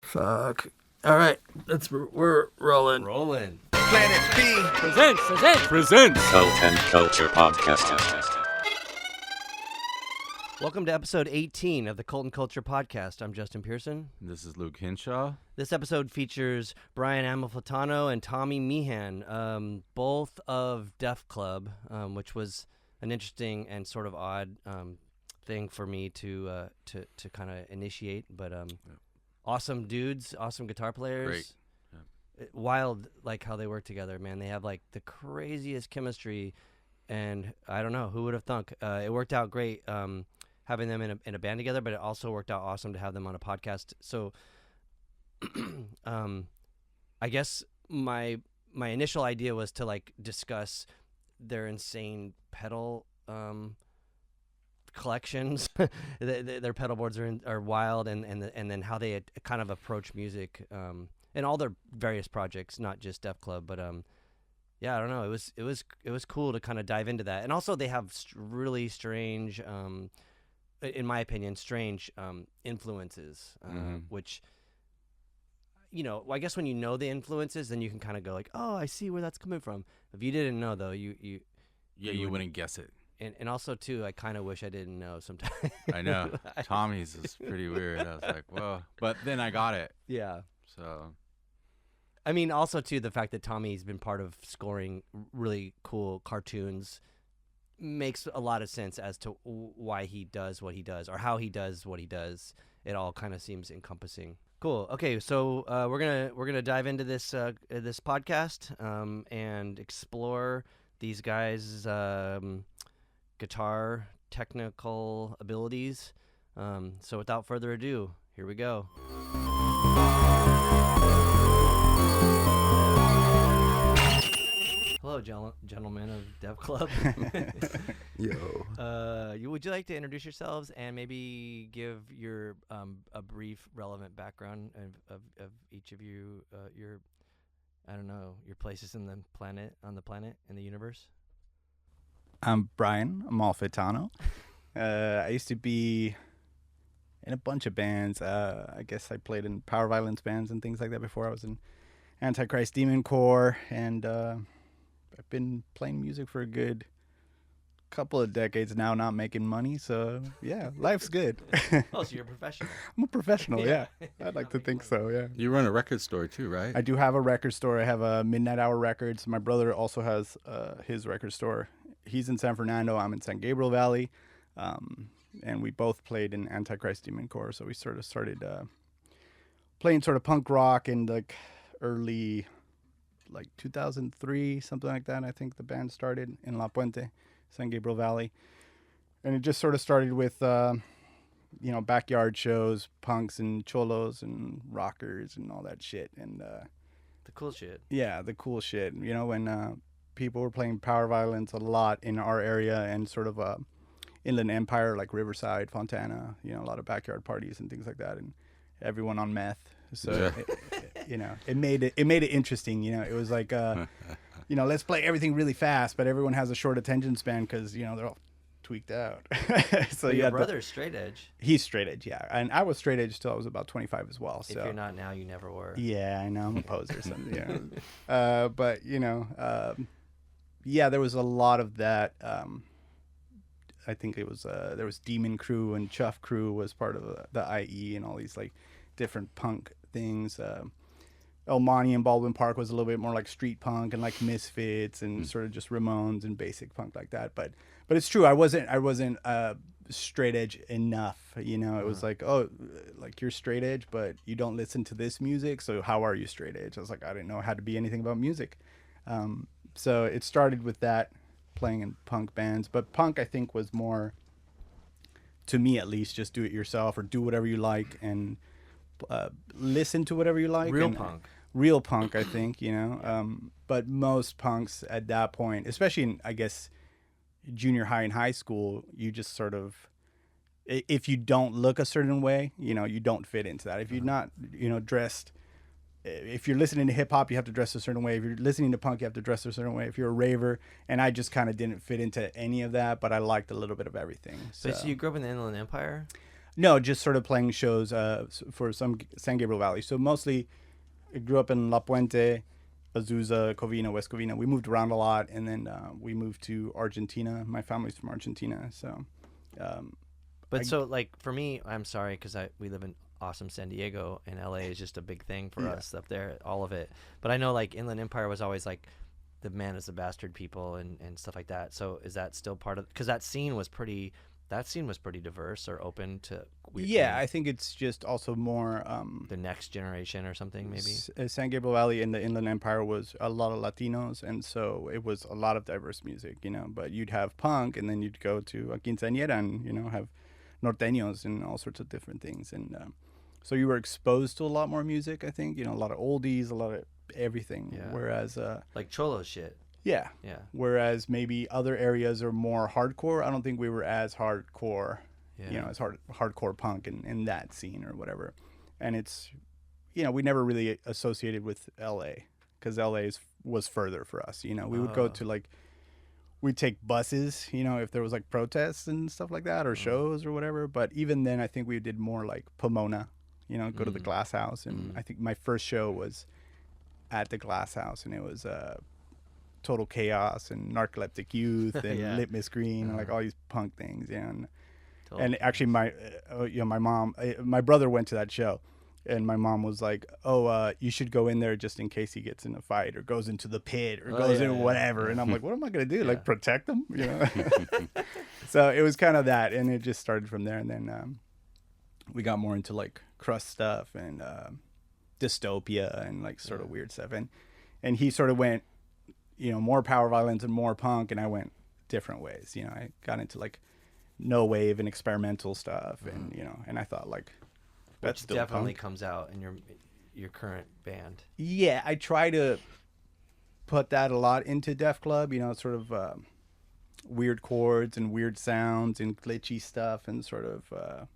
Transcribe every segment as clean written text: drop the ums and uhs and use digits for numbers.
Fuck. All right, we're rolling. Planet B presents Cult and Culture Podcast. Welcome to episode 18 of the Cult and Culture Podcast. I'm Justin Pearson. This is Luke Hinshaw. This episode features Brian Amalfitano and Tommy Meehan, both of Def Club, which was an interesting and sort of odd thing for me to kind of initiate. But awesome dudes, awesome guitar players. Great. Wild, like how they work together, man. They have like the craziest chemistry, and I don't know who would have thunk. It worked out great having them in a band together, but it also worked out awesome to have them on a podcast. So, I guess my initial idea was to like discuss their insane pedal collections. Their pedal boards are wild, and then how they kind of approach music. And all their various projects, not just Def Club, but yeah, I don't know. It was cool to kind of dive into that, and also they have really strange, in my opinion, strange influences, which, you know, I guess when you know the influences, then you can kind of go like, oh, I see where that's coming from. If you didn't know though, you wouldn't guess it. And also too, I kind of wish I didn't know sometimes. I know Tommy's is pretty weird. I was like, whoa, but then I got it. Yeah. So, I mean, also too, the fact that Tommy's been part of scoring really cool cartoons makes a lot of sense as to why he does what he does or how he does what he does. It all kind of seems encompassing. Cool. Okay, so we're gonna dive into this this podcast and explore these guys' guitar technical abilities. So without further ado, here we go. Hello, gentlemen of Def Club. Yo. Would you like to introduce yourselves and maybe give your a brief, relevant background of each of you, your, I don't know, your places on the planet, in the universe? I'm Brian Amalfitano. I used to be in a bunch of bands. I guess I played in powerviolence bands and things like that before. I was in Antichrist Demon Corps, and I've been playing music for a good couple of decades now, not making money. So, yeah, life's good. Oh, so you're a professional. I'm a professional, yeah. I'd like to think so, yeah. you run a record store too, right? I do have a record store. I have a Midnight Hour Records. My brother also has his record store. He's in San Fernando. I'm in San Gabriel Valley. And we both played in Antichrist Demon Corps. So we sort of started playing sort of punk rock in like early, like 2003, something like that. I think the band started in La Puente, San Gabriel Valley. And it just sort of started with, backyard shows, punks and cholos and rockers and all that shit. And The cool shit. Yeah, the cool shit. You know, when people were playing powerviolence a lot in our area and sort of Inland Empire, like Riverside, Fontana, a lot of backyard parties and things like that, and everyone on meth. So, Yeah. it made it interesting. It was like, let's play everything really fast, but everyone has a short attention span because, they're all tweaked out. So your brother's straight edge. He's straight edge, yeah. And I was straight edge till I was about 25 as well. So. If you're not now, you never were. Yeah, I know. I'm a poser. But, yeah, there was a lot of that. I think it was there was Demon Crew and Chuff Crew was part of the IE and all these like different punk things. El Monte and Baldwin Park was a little bit more like street punk and like Misfits and sort of just Ramones and basic punk like that. But it's true. I wasn't straight edge enough. It was like, oh, like you're straight edge, but you don't listen to this music. So how are you straight edge? I was like, I didn't know how to be anything about music. So it started with that, playing in punk bands. But punk, I think, was more, to me at least, just do it yourself or do whatever you like and listen to whatever you like. Real punk, I think, But most punks at that point, especially in, I guess, junior high and high school, you just sort of, if you don't look a certain way, you don't fit into that. If you're not, dressed if you're listening to hip hop, you have to dress a certain way. If you're listening to punk, you have to dress a certain way. If you're a raver, and I just kind of didn't fit into any of that, but I liked a little bit of everything. So you grew up in the Inland Empire? No, just sort of playing shows for some San Gabriel Valley. So mostly, I grew up in La Puente, Azusa, Covina, West Covina. We moved around a lot, and then we moved to Argentina. My family's from Argentina, so. But so like for me, I'm sorry because we live in awesome San Diego, and LA is just a big thing for us up there, all of it. But I know like Inland Empire was always like the Man is the Bastard people and stuff like that. So is that still part of? Because that scene was pretty diverse or open to. Yeah, I think it's just also more the next generation or something maybe. San Gabriel Valley in the Inland Empire was a lot of Latinos, and so it was a lot of diverse music, But you'd have punk, and then you'd go to a quinceañera and have norteños and all sorts of different things, and so you were exposed to a lot more music. I think a lot of oldies, a lot of everything. Yeah. Whereas like Cholo shit. Yeah. Whereas maybe other areas are more hardcore. I don't think we were as hardcore, as hardcore punk in that scene or whatever. And it's, we never really associated with LA because LA was further for us. We would go to we'd take buses, if there was like protests and stuff like that or shows or whatever. But even then, I think we did more like Pomona, go to the Glass House. And I think my first show was at the Glass House, and it was Total Chaos and Narcoleptic Youth and Litmus Green and like all these punk things, and actually my mom, my brother went to that show, and my mom was like, "Oh, you should go in there just in case he gets in a fight or goes into the pit or goes into whatever." And I'm like, "What am I gonna do? Like protect him?" So it was kind of that, and it just started from there, and then we got more into like crust stuff and dystopia and like sort of weird stuff, and he sort of went. More power violence and more punk, and I went different ways. I got into like no wave and experimental stuff, and and I thought like that's which definitely comes out in your current band. Yeah, I try to put that a lot into Def Club. Sort of weird chords and weird sounds and glitchy stuff, and sort of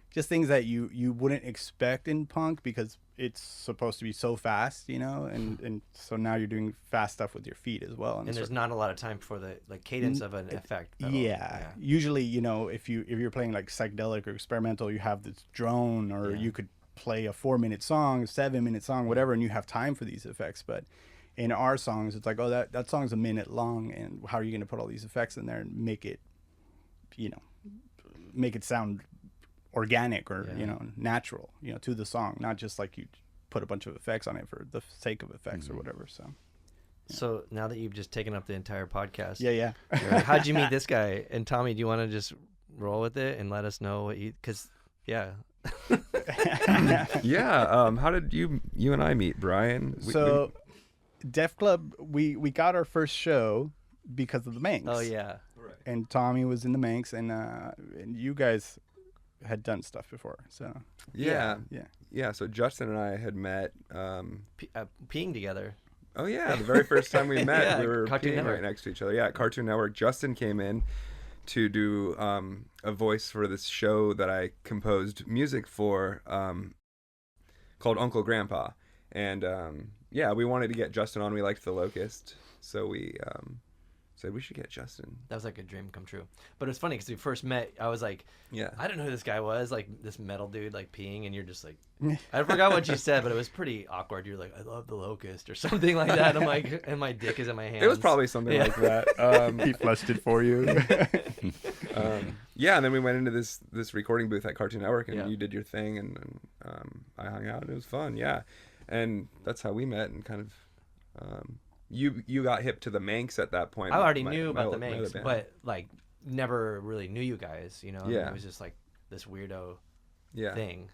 just things that you wouldn't expect in punk because it's supposed to be so fast, and so now you're doing fast stuff with your feet as well. And there's not a lot of time for the cadence of an effect. Yeah. Usually, if you're playing like psychedelic or experimental, you have this drone, or you could play a 4-minute song, 7-minute song, whatever, and you have time for these effects. But in our songs, it's like, oh, that song's a minute long, and how are you going to put all these effects in there and make it, make it sound organic or natural to the song, not just like you put a bunch of effects on it for the sake of effects or whatever. So now that you've just taken up the entire podcast, like, how'd you meet this guy? And Tommy, do you want to just roll with it and let us know what you, because how did you and I meet, Brian? Def Club, we got our first show because of the Manx. And Tommy was in the Manx, and you guys had done stuff before, so so Justin and I had met peeing together. Oh yeah, the very first time we met, we were Cartoon peeing Network. right next to each other. Yeah, at Cartoon Network. Justin came in to do a voice for this show that I composed music for, called Uncle Grandpa, and we wanted to get Justin on. We liked The Locust, so we said we should get Justin. That was like a dream come true. But it's funny because we first met, I was like, I didn't know who this guy was, like this metal dude like peeing, and you're just like, I forgot what you said, but it was pretty awkward. You're like, I love The Locust or something like that. I'm like, and my dick is in my hands. It was probably something like that. He flushed it for you. And then we went into this recording booth at Cartoon Network, and you did your thing, and I hung out, and it was fun. And that's how we met, and kind of you got hip to the Manx at that point. I already knew about the Manx, but like never really knew you guys, I mean, it was just like this weirdo thing.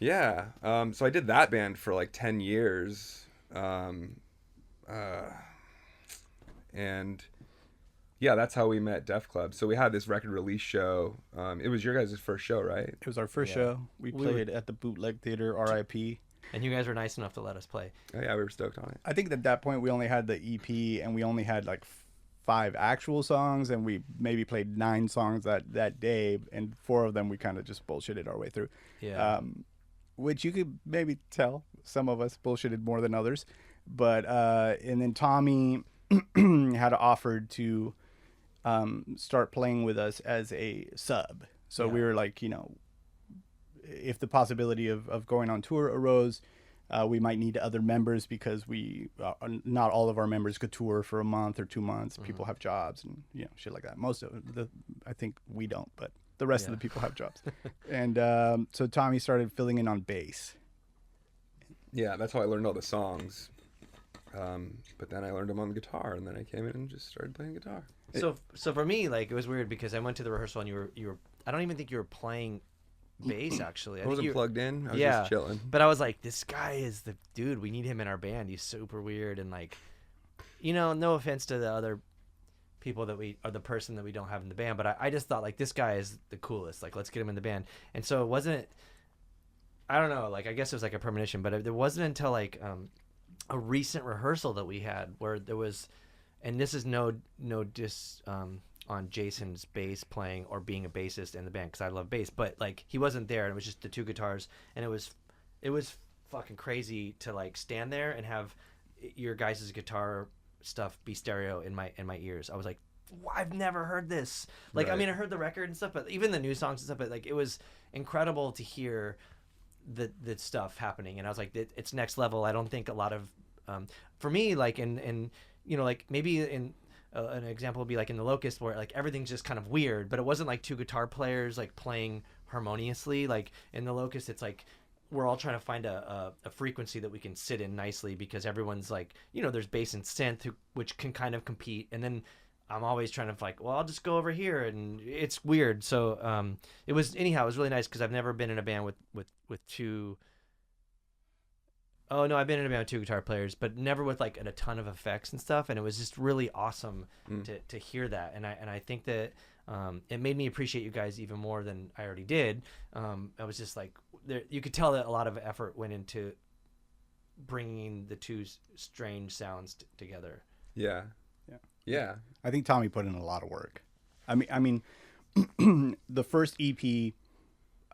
So I did that band for like 10 years, and that's how we met Def Club. So we had this record release show. It was your guys' first show, right? It was our first show. We played at the Bootleg Theater, RIP. And you guys were nice enough to let us play. Oh yeah, we were stoked on it. I think at that point we only had the EP, and we only had like 5 actual songs, and we maybe played 9 songs that day, and 4 of them we kind of just bullshitted our way through. Which you could maybe tell some of us bullshitted more than others. But and then Tommy had offered to start playing with us as a sub. So we were like, if the possibility of going on tour arose, we might need other members because not all of our members could tour for a month or 2 months. People have jobs and shit like that. Most of I think we don't, but the rest of the people have jobs. And so Tommy started filling in on bass. Yeah, that's how I learned all the songs. But then I learned them on the guitar, and then I came in and just started playing guitar. So for me, like, it was weird because I went to the rehearsal and you were I don't even think you were playing bass, actually. I wasn't plugged in. I was just chilling. But I was like, this guy is the dude. We need him in our band. He's super weird. And like, no offense to the other people or the person that we don't have in the band, but I just thought, like, this guy is the coolest. Like, let's get him in the band. And so it wasn't, I don't know, like, I guess it was like a premonition, but it wasn't until like a recent rehearsal that we had where there was, and this is no diss on Jason's bass playing or being a bassist in the band, because I love bass, but like, he wasn't there, and it was just the two guitars, and it was fucking crazy to like stand there and have your guys' guitar stuff be stereo in my ears. I was like, I've never heard this. Like, right. I mean, I heard the record and stuff, but even the new songs and stuff, but like, it was incredible to hear the stuff happening, and I was like, it's next level. I don't think a lot of for me, like, in like, maybe in an example would be like in The Locust, where like everything's just kind of weird, but it wasn't like two guitar players like playing harmoniously. Like in The Locust, it's like we're all trying to find a frequency that we can sit in nicely, because everyone's like, there's bass and synth, which can kind of compete, and then I'm always trying to like, well, I'll just go over here, and it's weird. So it was really nice, because I've never been in a band with two. Oh no, I've been in a band with two guitar players, but never with like a ton of effects and stuff. And it was just really awesome to hear that. And I think that it made me appreciate you guys even more than I already did. I was just like, you could tell that a lot of effort went into bringing the two strange sounds together. Yeah. I think Tommy put in a lot of work. I mean, the first EP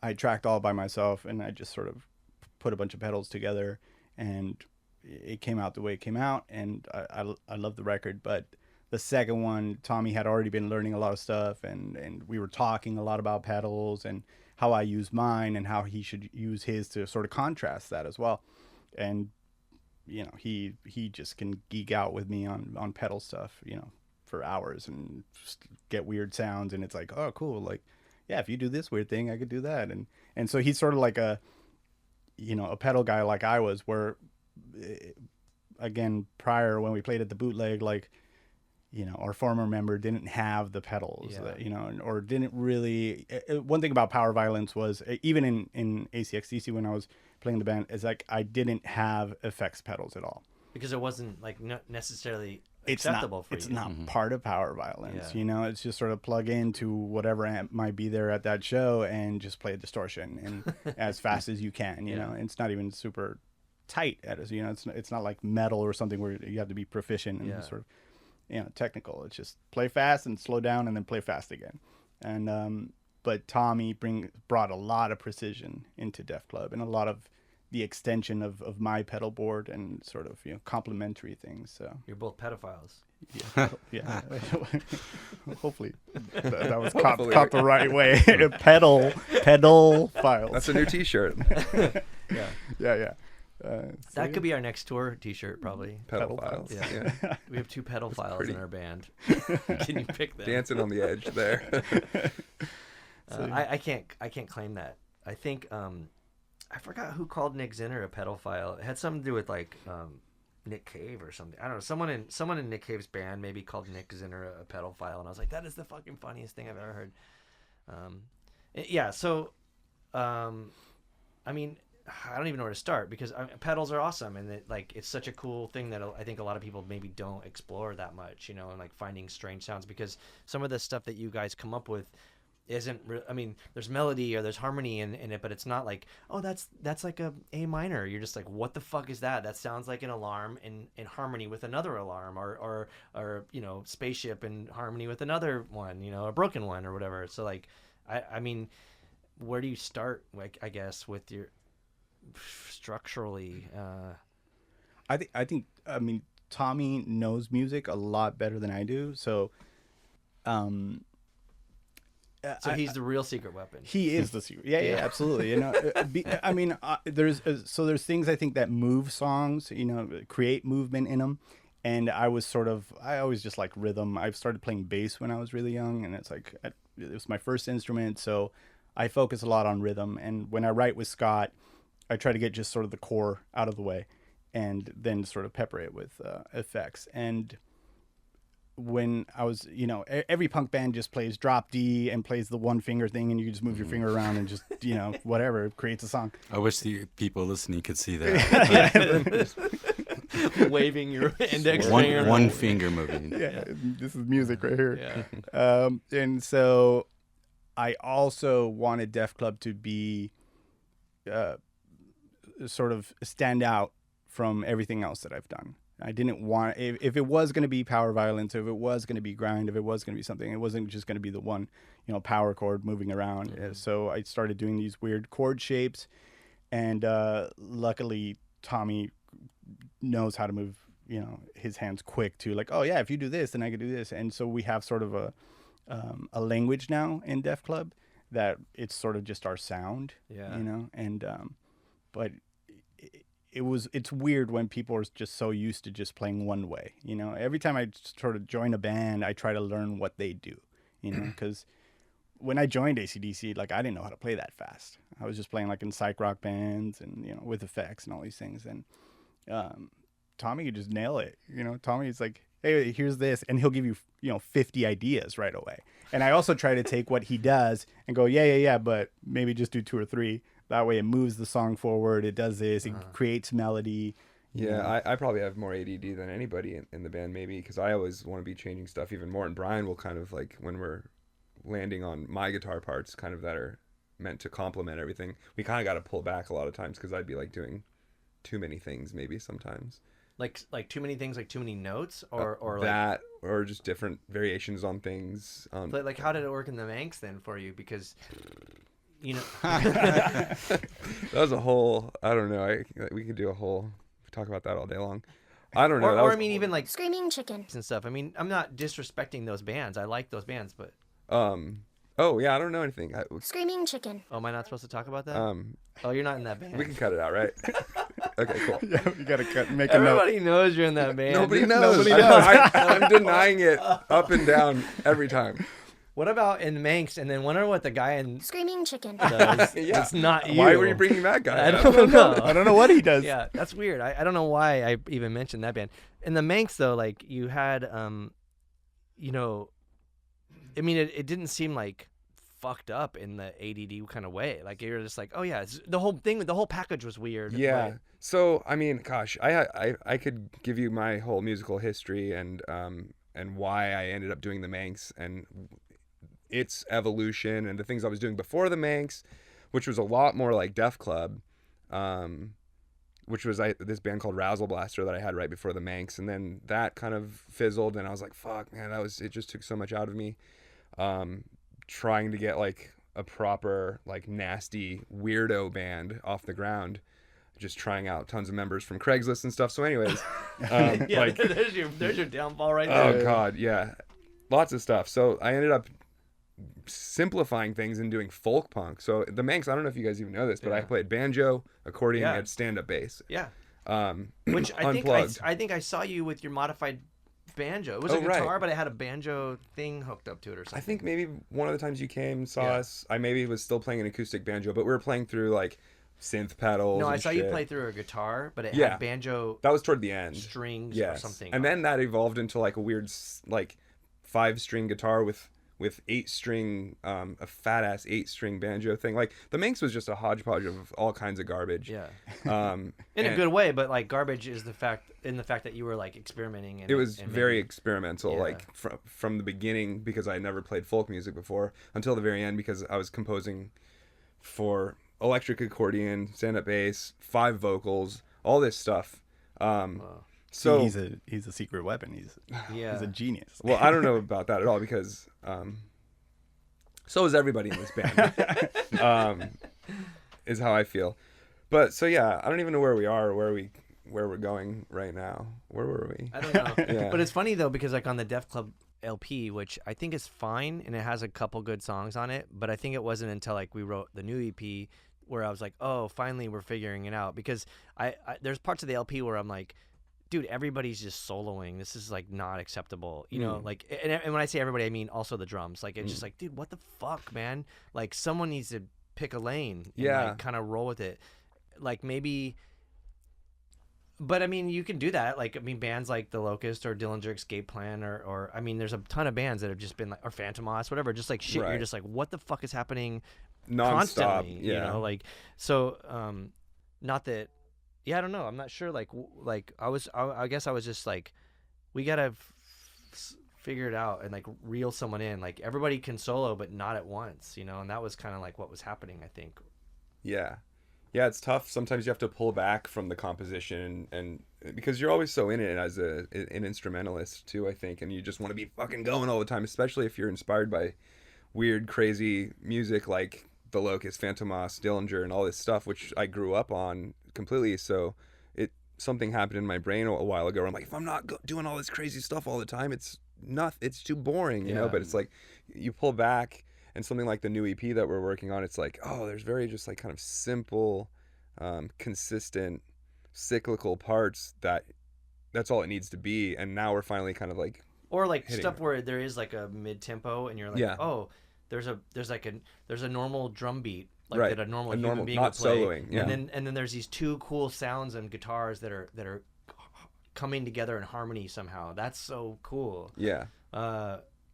I tracked all by myself, and I just sort of put a bunch of pedals together, and it came out the way it came out, and I love the record. But the second one, Tommy had already been learning a lot of stuff, and we were talking a lot about pedals and how I use mine and how he should use his to sort of contrast that as well. And he just can geek out with me on pedal stuff, for hours, and just get weird sounds, and it's like, oh cool, like, yeah, if you do this weird thing, I could do that. And so he's sort of like a pedal guy like I was, where again, prior when we played at the Bootleg, like, our former member didn't have the pedals, or didn't really. One thing about Powerviolence was, even in ACxDC when I was playing the band, is like I didn't have effects pedals at all, because it wasn't like necessarily acceptable for you. It's not part of Powerviolence. It's just sort of plug into whatever amp might be there at that show and just play a distortion and as fast as you can. It's not even super tight at us. It's not like metal or something where you have to be proficient and sort of technical. It's just play fast and slow down and then play fast again. And but Tommy brought a lot of precision into Def Club, and a lot of the extension of my pedal board, and sort of complementary things. So you're both pedophiles. Yeah. Hopefully that was caught the right way. pedal files. That's a new T-shirt. Yeah. That could be our next tour T-shirt, probably. Pedal files. Yeah. We have two pedal files in our band. Can you pick them? Dancing on the edge there. I can't claim that. I think I forgot who called Nick Zinner a pedophile. It had something to do with like Nick Cave or something. I don't know. Someone in Nick Cave's band maybe called Nick Zinner a pedophile, and I was like, that is the fucking funniest thing I've ever heard. So I mean, I don't even know where to start, because pedals are awesome, and it's such a cool thing that I think a lot of people maybe don't explore that much, and like finding strange sounds, because some of the stuff that you guys come up with isn't I mean, there's melody or there's harmony in it, but it's not like, oh, that's like a A minor. You're just like, what the fuck is that? That sounds like an alarm in harmony with another alarm, or spaceship in harmony with another one, a broken one or whatever. So like, I mean, where do you start, like, I guess, with your structurally? I think Tommy knows music a lot better than I do, so So he's the real secret weapon. He is the secret. Yeah, absolutely. You know, I mean, there's things I think that move songs, you know, create movement in them. And I always just like rhythm. I started playing bass when I was really young, and it's like, it was my first instrument. So I focus a lot on rhythm. And when I write with Scott, I try to get just sort of the core out of the way and then sort of pepper it with effects. And when I was, you know, every punk band just plays drop D and plays the one finger thing, and you just move your finger around and just, you know, whatever, it creates a song. I wish the people listening could see that. Waving your index finger. One finger moving. Yeah, this is music right here. Yeah. And so I also wanted Def Club to be sort of stand out from everything else that I've done. I didn't want, if it was going to be power violence, if it was going to be grind, if it was going to be something, it wasn't just going to be the one, you know, power chord moving around. So I started doing these weird chord shapes, and luckily Tommy knows how to move, you know, his hands quick to like, oh yeah, if you do this, then I could do this. And so we have sort of a language now in Def Club that it's sort of just our sound, you know, and but it's weird when people are just so used to just playing one way, you know. Every time I sort of join a band, I try to learn what they do, you know, because when I joined ACDC, like, I didn't know how to play that fast. I was just playing like in psych rock bands and, you know, with effects and all these things. And Tommy could just nail it, you know. Tommy's like, hey, here's this, and he'll give you, you know, 50 ideas right away. And I also try to take what he does and go, yeah, but maybe just do 2 or 3. That way it moves the song forward. It does this. It creates melody. Yeah, I probably have more ADD than anybody in the band, maybe, because I always want to be changing stuff even more. And Brian will kind of, like, when we're landing on my guitar parts kind of that are meant to complement everything, we kind of got to pull back a lot of times because I'd be, like, doing too many things maybe sometimes. Like too many things, like too many notes, or that, or just different variations on things. Like how did it work in the Manx then for you? Because, you know, that was a whole, I don't know. We could do a whole, talk about that all day long. I don't know. Or I mean, even like Screaming Chicken and stuff. I mean, I'm not disrespecting those bands. I like those bands, but oh yeah, I don't know anything. Screaming Chicken. Oh, am I not supposed to talk about that? Oh, you're not in that band. We can cut it out, right? Okay, cool. Yeah, you gotta make a note. Everybody knows you're in that band. Nobody knows. I'm denying it up and down every time. What about in Manx? And then wonder what the guy in Screaming Chicken does. Yeah. It's not you. Why were you bringing that guy? I don't know. I don't know what he does. Yeah, that's weird. I don't know why I even mentioned that band. In the Manx though, like you had, you know, I mean, it didn't seem like fucked up in the ADD kind of way. Like you're just like, oh yeah, the whole thing, the whole package was weird. Yeah. Like, So I mean, gosh, I could give you my whole musical history and why I ended up doing the Manx and its evolution and the things I was doing before the Manx, which was a lot more like Def Club, which was this band called Razzle Blaster that I had right before the Manx, and then that kind of fizzled, and I was like, fuck, man, it just took so much out of me. Trying to get like a proper like nasty weirdo band off the ground, just trying out tons of members from Craigslist and stuff. So anyways, yeah, like there's your downfall right there. Oh god, yeah, lots of stuff. So I ended up simplifying things and doing folk punk. So the Manx, I don't know if you guys even know this, but I played banjo, accordion, and stand-up bass. Yeah. Which I think I saw you with your modified banjo. It was a guitar, right. but it had a banjo thing hooked up to it or something. I think maybe one of the times you came, saw us, I maybe was still playing an acoustic banjo, but we were playing through like synth pedals. No, I and saw shit. you play through a guitar, but it had banjo. That was toward the end. Strings or something. And then that evolved into like a weird like 5-string guitar with 8-string, a fat ass 8-string banjo thing. Like the Manx was just a hodgepodge of all kinds of garbage. Yeah. In a good way, but like garbage is the fact that you were like experimenting. It was very experimental, like from the beginning, because I had never played folk music before, until the very end, because I was composing for electric accordion, stand-up bass, 5 vocals, all this stuff. So he's a secret weapon. He's a genius. Well, I don't know about that at all, because so is everybody in this band. Is how I feel. But so yeah, I don't even know where we are, or where we're going right now. Where were we? I don't know. Yeah. But it's funny though, because like on the Def Club LP, which I think is fine, and it has a couple good songs on it. But I think it wasn't until like we wrote the new EP where I was like, oh, finally we're figuring it out. Because I there's parts of the LP where I'm like, dude, everybody's just soloing. This is like not acceptable, you know. Like, and when I say everybody, I mean also the drums. Like, it's just like, dude, what the fuck, man? Like, someone needs to pick a lane and like kind of roll with it. Like, maybe. But I mean, you can do that. Like, I mean, bands like The Locust or Dillinger Escape Plan, or I mean, there's a ton of bands that have just been like, or Phantomos, whatever, just like shit. Right. You're just like, what the fuck is happening Non-stop, constantly? yeah. You know, like, so, not that, yeah, I don't know. I'm not sure. Like I guess I was just like, we gotta figure it out and like reel someone in. Like, everybody can solo, but not at once, you know. And that was kind of like what was happening, I think. Yeah. Yeah, it's tough. Sometimes you have to pull back from the composition and because you're always so in it as an instrumentalist too, I think, and you just want to be fucking going all the time, especially if you're inspired by weird, crazy music like The Locust, Phantomos, Dillinger, and all this stuff, which I grew up on completely. So something happened in my brain a while ago where I'm like, if I'm not doing all this crazy stuff all the time, it's too boring, you know. But it's like you pull back. And something like the new EP that we're working on, it's like, oh, there's very just like kind of simple, consistent, cyclical parts that's all it needs to be. And now we're finally kind of like, or like stuff where there is like a mid tempo, and you're like, oh, there's a normal drum beat, like that a normal human being not would play, soloing, yeah. and then there's these two cool sounds and guitars that are coming together in harmony somehow. That's so cool. Yeah.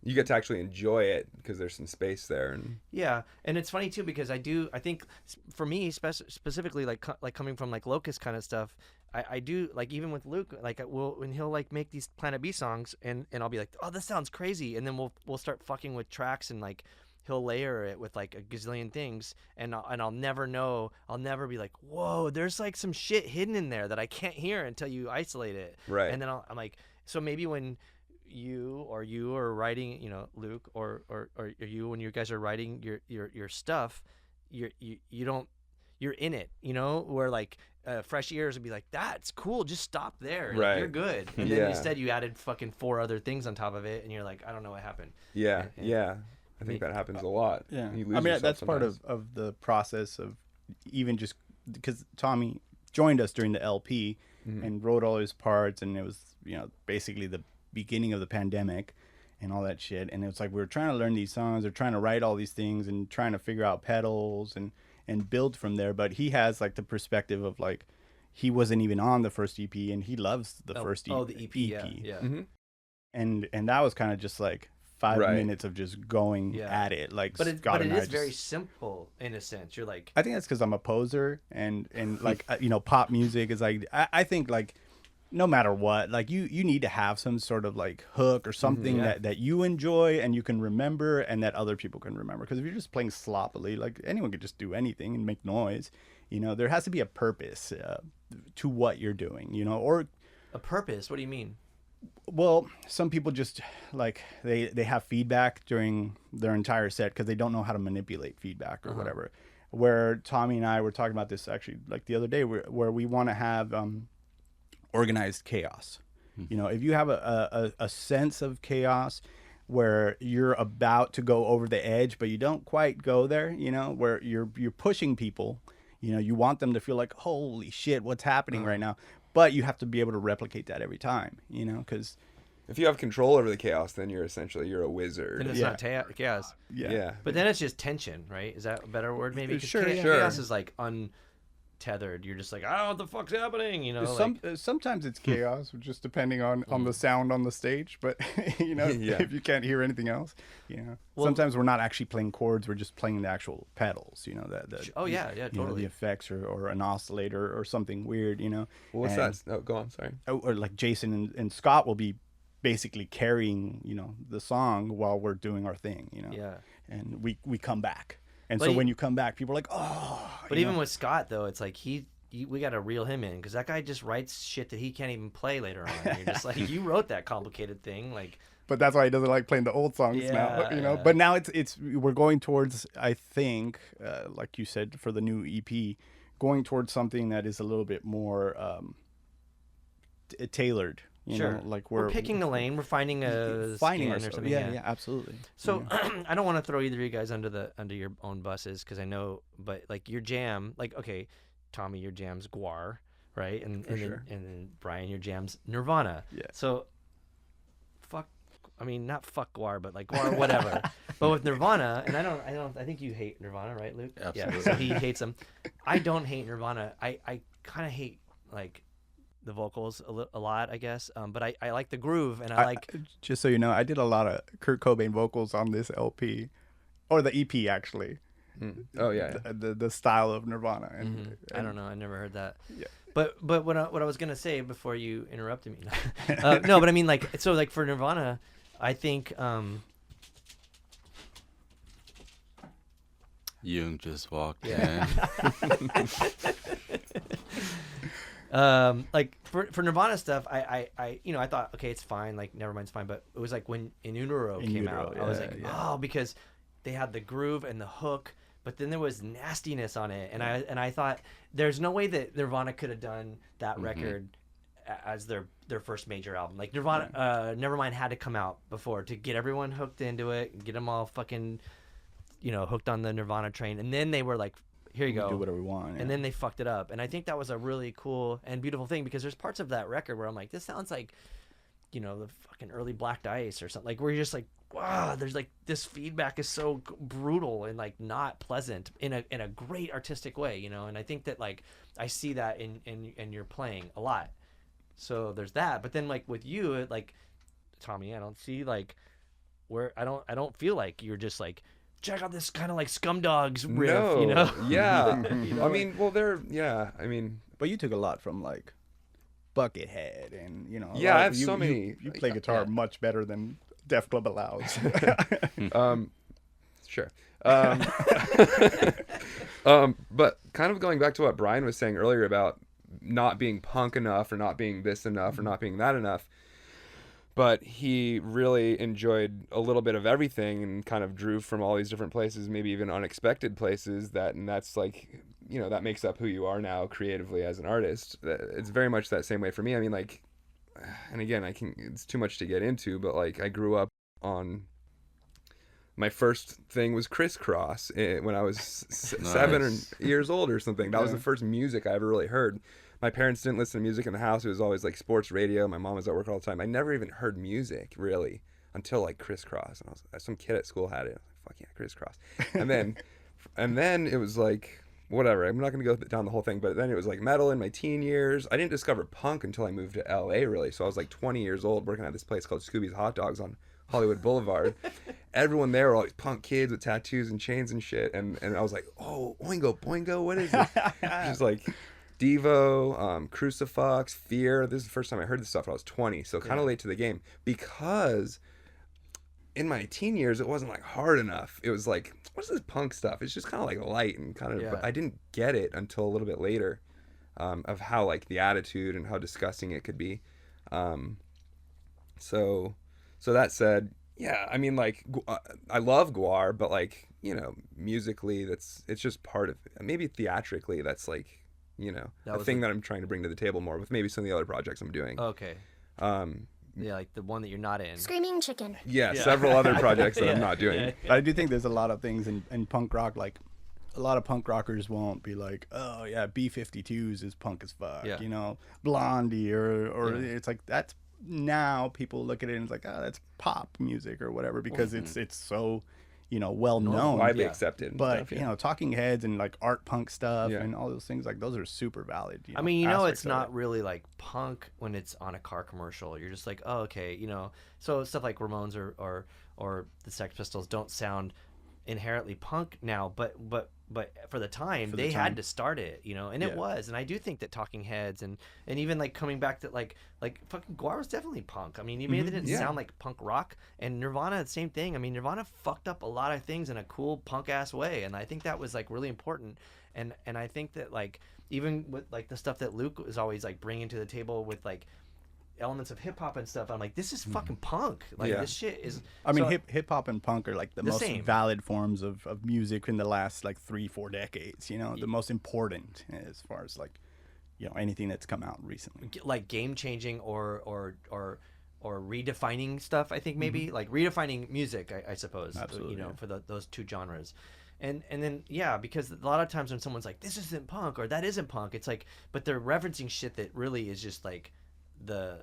You get to actually enjoy it because there's some space there, and and it's funny too because I think for me specifically like coming from like Locust kind of stuff, I do like, even with Luke, like when he'll like make these Planet B songs and I'll be like, oh, this sounds crazy, and then we'll start fucking with tracks and like he'll layer it with like a gazillion things, and I'll never be like, whoa, there's like some shit hidden in there that I can't hear until you isolate it, right? And then I'm like, so maybe when you are writing, you know, Luke or you, when you guys are writing your stuff, you're in it, you know, where like fresh ears would be like, that's cool, just stop there, right? Like, you're good, and then instead you added fucking 4 other things on top of it, and you're like, I don't know what happened. I think that happens a lot. Yeah, you lose I mean, yourself that's sometimes. part of the process of even just because Tommy joined us during the LP and wrote all his parts, and it was, you know, basically the beginning of the pandemic and all that shit, and it's like we were trying to learn these songs, or trying to write all these things and trying to figure out pedals and build from there. But he has like the perspective of like, he wasn't even on the first EP and he loves the first EP. Oh, the EP. Yeah. And that was kind of just like 5 minutes of just going at it, like, but it and is very simple in a sense. You're like, I think that's because I'm a poser, and like you know, pop music is like, I think like, no matter what, like you need to have some sort of like hook or something that you enjoy and you can remember, and that other people can remember. Because if you're just playing sloppily, like, anyone could just do anything and make noise, you know. There has to be a purpose to what you're doing, you know. Or a purpose? What do you mean? Well, some people just like they have feedback during their entire set because they don't know how to manipulate feedback or whatever. Where Tommy and I were talking about this actually like the other day, where we want to have organized chaos. You know, if you have a sense of chaos where you're about to go over the edge, but you don't quite go there, you know, where you're pushing people, you know, you want them to feel like, holy shit, what's happening right now? But you have to be able to replicate that every time, you know, because if you have control over the chaos, then you're a wizard. Then it's not chaos. Yeah. But then it's just tension, right? Is that a better word maybe? 'Cause Sure. Chaos is like untethered. You're just like, I don't know what the fuck's happening, you know. Sometimes it's chaos, just depending on the sound on the stage. But you know, if you can't hear anything else, you know, sometimes we're not actually playing chords; we're just playing the actual pedals. You know, totally. You know, the effects or an oscillator or something weird. You know, what's that? Oh, go on. Sorry. Or like Jason and Scott will be basically carrying, you know, the song while we're doing our thing. You know, and we come back. And but so when you come back, people are like, oh. But even with Scott, though, it's like we got to reel him in, because that guy just writes shit that he can't even play later on. And you're just like, you wrote that complicated thing, like. But that's why he doesn't like playing the old songs now, you know. But now we're going towards, I think, like you said, for the new EP, going towards something that is a little bit more tailored You Sure. know, like we're picking the lane. We're finding a finding skin or ourselves. something. Yeah, absolutely. So I don't want to throw either of you guys under your own buses because I know, but like your jam, like okay, Tommy, your jam's Gwar, right? And then Brian, your jam's Nirvana. Yeah. So not fuck Gwar, but like Gwar, whatever. But with Nirvana, and I think you hate Nirvana, right, Luke? Absolutely. Yeah. So he hates them. I don't hate Nirvana. I kind of hate like the vocals a lot, I guess. But I like the groove, and I like. Just so you know, I did a lot of Kurt Cobain vocals on this LP, or the EP actually. Oh yeah. The style of Nirvana. And I don't know. I never heard that. Yeah. But what I was gonna say before you interrupted me. No, but I mean like so like for Nirvana, I think Jung just walked Yeah. in. like for Nirvana stuff, I thought okay, it's fine, like Nevermind's fine, but it was like when In Utero came out, I was like, oh, because they had the groove and the hook, but then there was nastiness on it, and I thought there's no way that Nirvana could have done that record as their first major album. Like Nirvana, Nevermind had to come out before to get everyone hooked into it, get them all fucking, hooked on the Nirvana train, and then they were like, here you go, do whatever we want. And then they fucked it up, and I think that was a really cool and beautiful thing because there's parts of that record where I'm like, this sounds like, the fucking early Black Dice or something, like where you're just like, wow, there's like this feedback is so brutal and like not pleasant in a great artistic way, and I think that like I see that in your playing a lot. So there's that, but then like with you, like Tommy, I don't see like where I don't feel like you're just like, check out this kind of like Scumdogs riff, Yeah. I mean, well, but you took a lot from like Buckethead and Yeah, I have so many. You play guitar much better than Def Club allows. Sure. But kind of going back to what Brian was saying earlier about not being punk enough or not being this enough or not being that enough, but he really enjoyed a little bit of everything and kind of drew from all these different places, maybe even unexpected places, and that's like, that makes up who you are now creatively as an artist. It's very much that same way for me. I mean, like, and again, it's too much to get into, but like I grew up on, my first thing was Crisscross when I was 7 years old or something. That was the first music I ever really heard. My parents didn't listen to music in the house. It was always like sports radio. My mom was at work all the time. I never even heard music really until like Crisscross. And some kid at school had it. I was like, fuck yeah, Crisscross. And then it was like, whatever. I'm not going to go down the whole thing, but then it was like metal in my teen years. I didn't discover punk until I moved to LA really. So I was like 20 years old working at this place called Scooby's Hot Dogs on Hollywood Boulevard. Everyone there were all these punk kids with tattoos and chains and shit. And I was like, oh, Oingo Boingo, what is it? Just like Devo, Crucifix, Fear. This is the first time I heard this stuff when I was 20, so kind of late to the game. Because in my teen years, it wasn't like hard enough. It was like, what's this punk stuff? It's just kind of like light and kind of, but I didn't get it until a little bit later, of how like the attitude and how disgusting it could be. So that said, yeah, I mean, like, I love Gwar, but like, musically, it's just part of, maybe theatrically, that's like, a thing that I'm trying to bring to the table more with maybe some of the other projects I'm doing. Okay. Yeah, like the one that you're not in. Screaming chicken. Yeah, several other projects that I'm not doing. But I do think there's a lot of things in punk rock, like a lot of punk rockers won't be like, oh yeah, B-52s is punk as fuck, Blondie or it's like, that's, now people look at it and it's like, oh, that's pop music or whatever, because it's so well known, widely accepted. But stuff, Talking Heads and like art punk stuff and all those things, like those are super valid. I mean, it's not really like punk when it's on a car commercial. You're just like, oh, okay, So stuff like Ramones or the Sex Pistols don't sound inherently punk now, but for the time they had to start it, and it was. And I do think that Talking Heads and even like coming back to like fucking Gwar was definitely punk. I mean, maybe they didn't sound like punk rock, and Nirvana, the same thing. I mean, Nirvana fucked up a lot of things in a cool punk ass way, and I think that was like really important. And I think that like even with like the stuff that Luke is always like bringing to the table with like elements of hip hop and stuff, I'm like, this is fucking punk. Like this shit is. I mean, hip hop and punk are like the most valid forms of music in the last like 3-4 decades. The most important as far as like, anything that's come out recently. Like game changing or redefining stuff. I think maybe like redefining music. I suppose. Absolutely, For those two genres. And then because a lot of times when someone's like, this isn't punk or that isn't punk, it's like, but they're referencing shit that really is just like the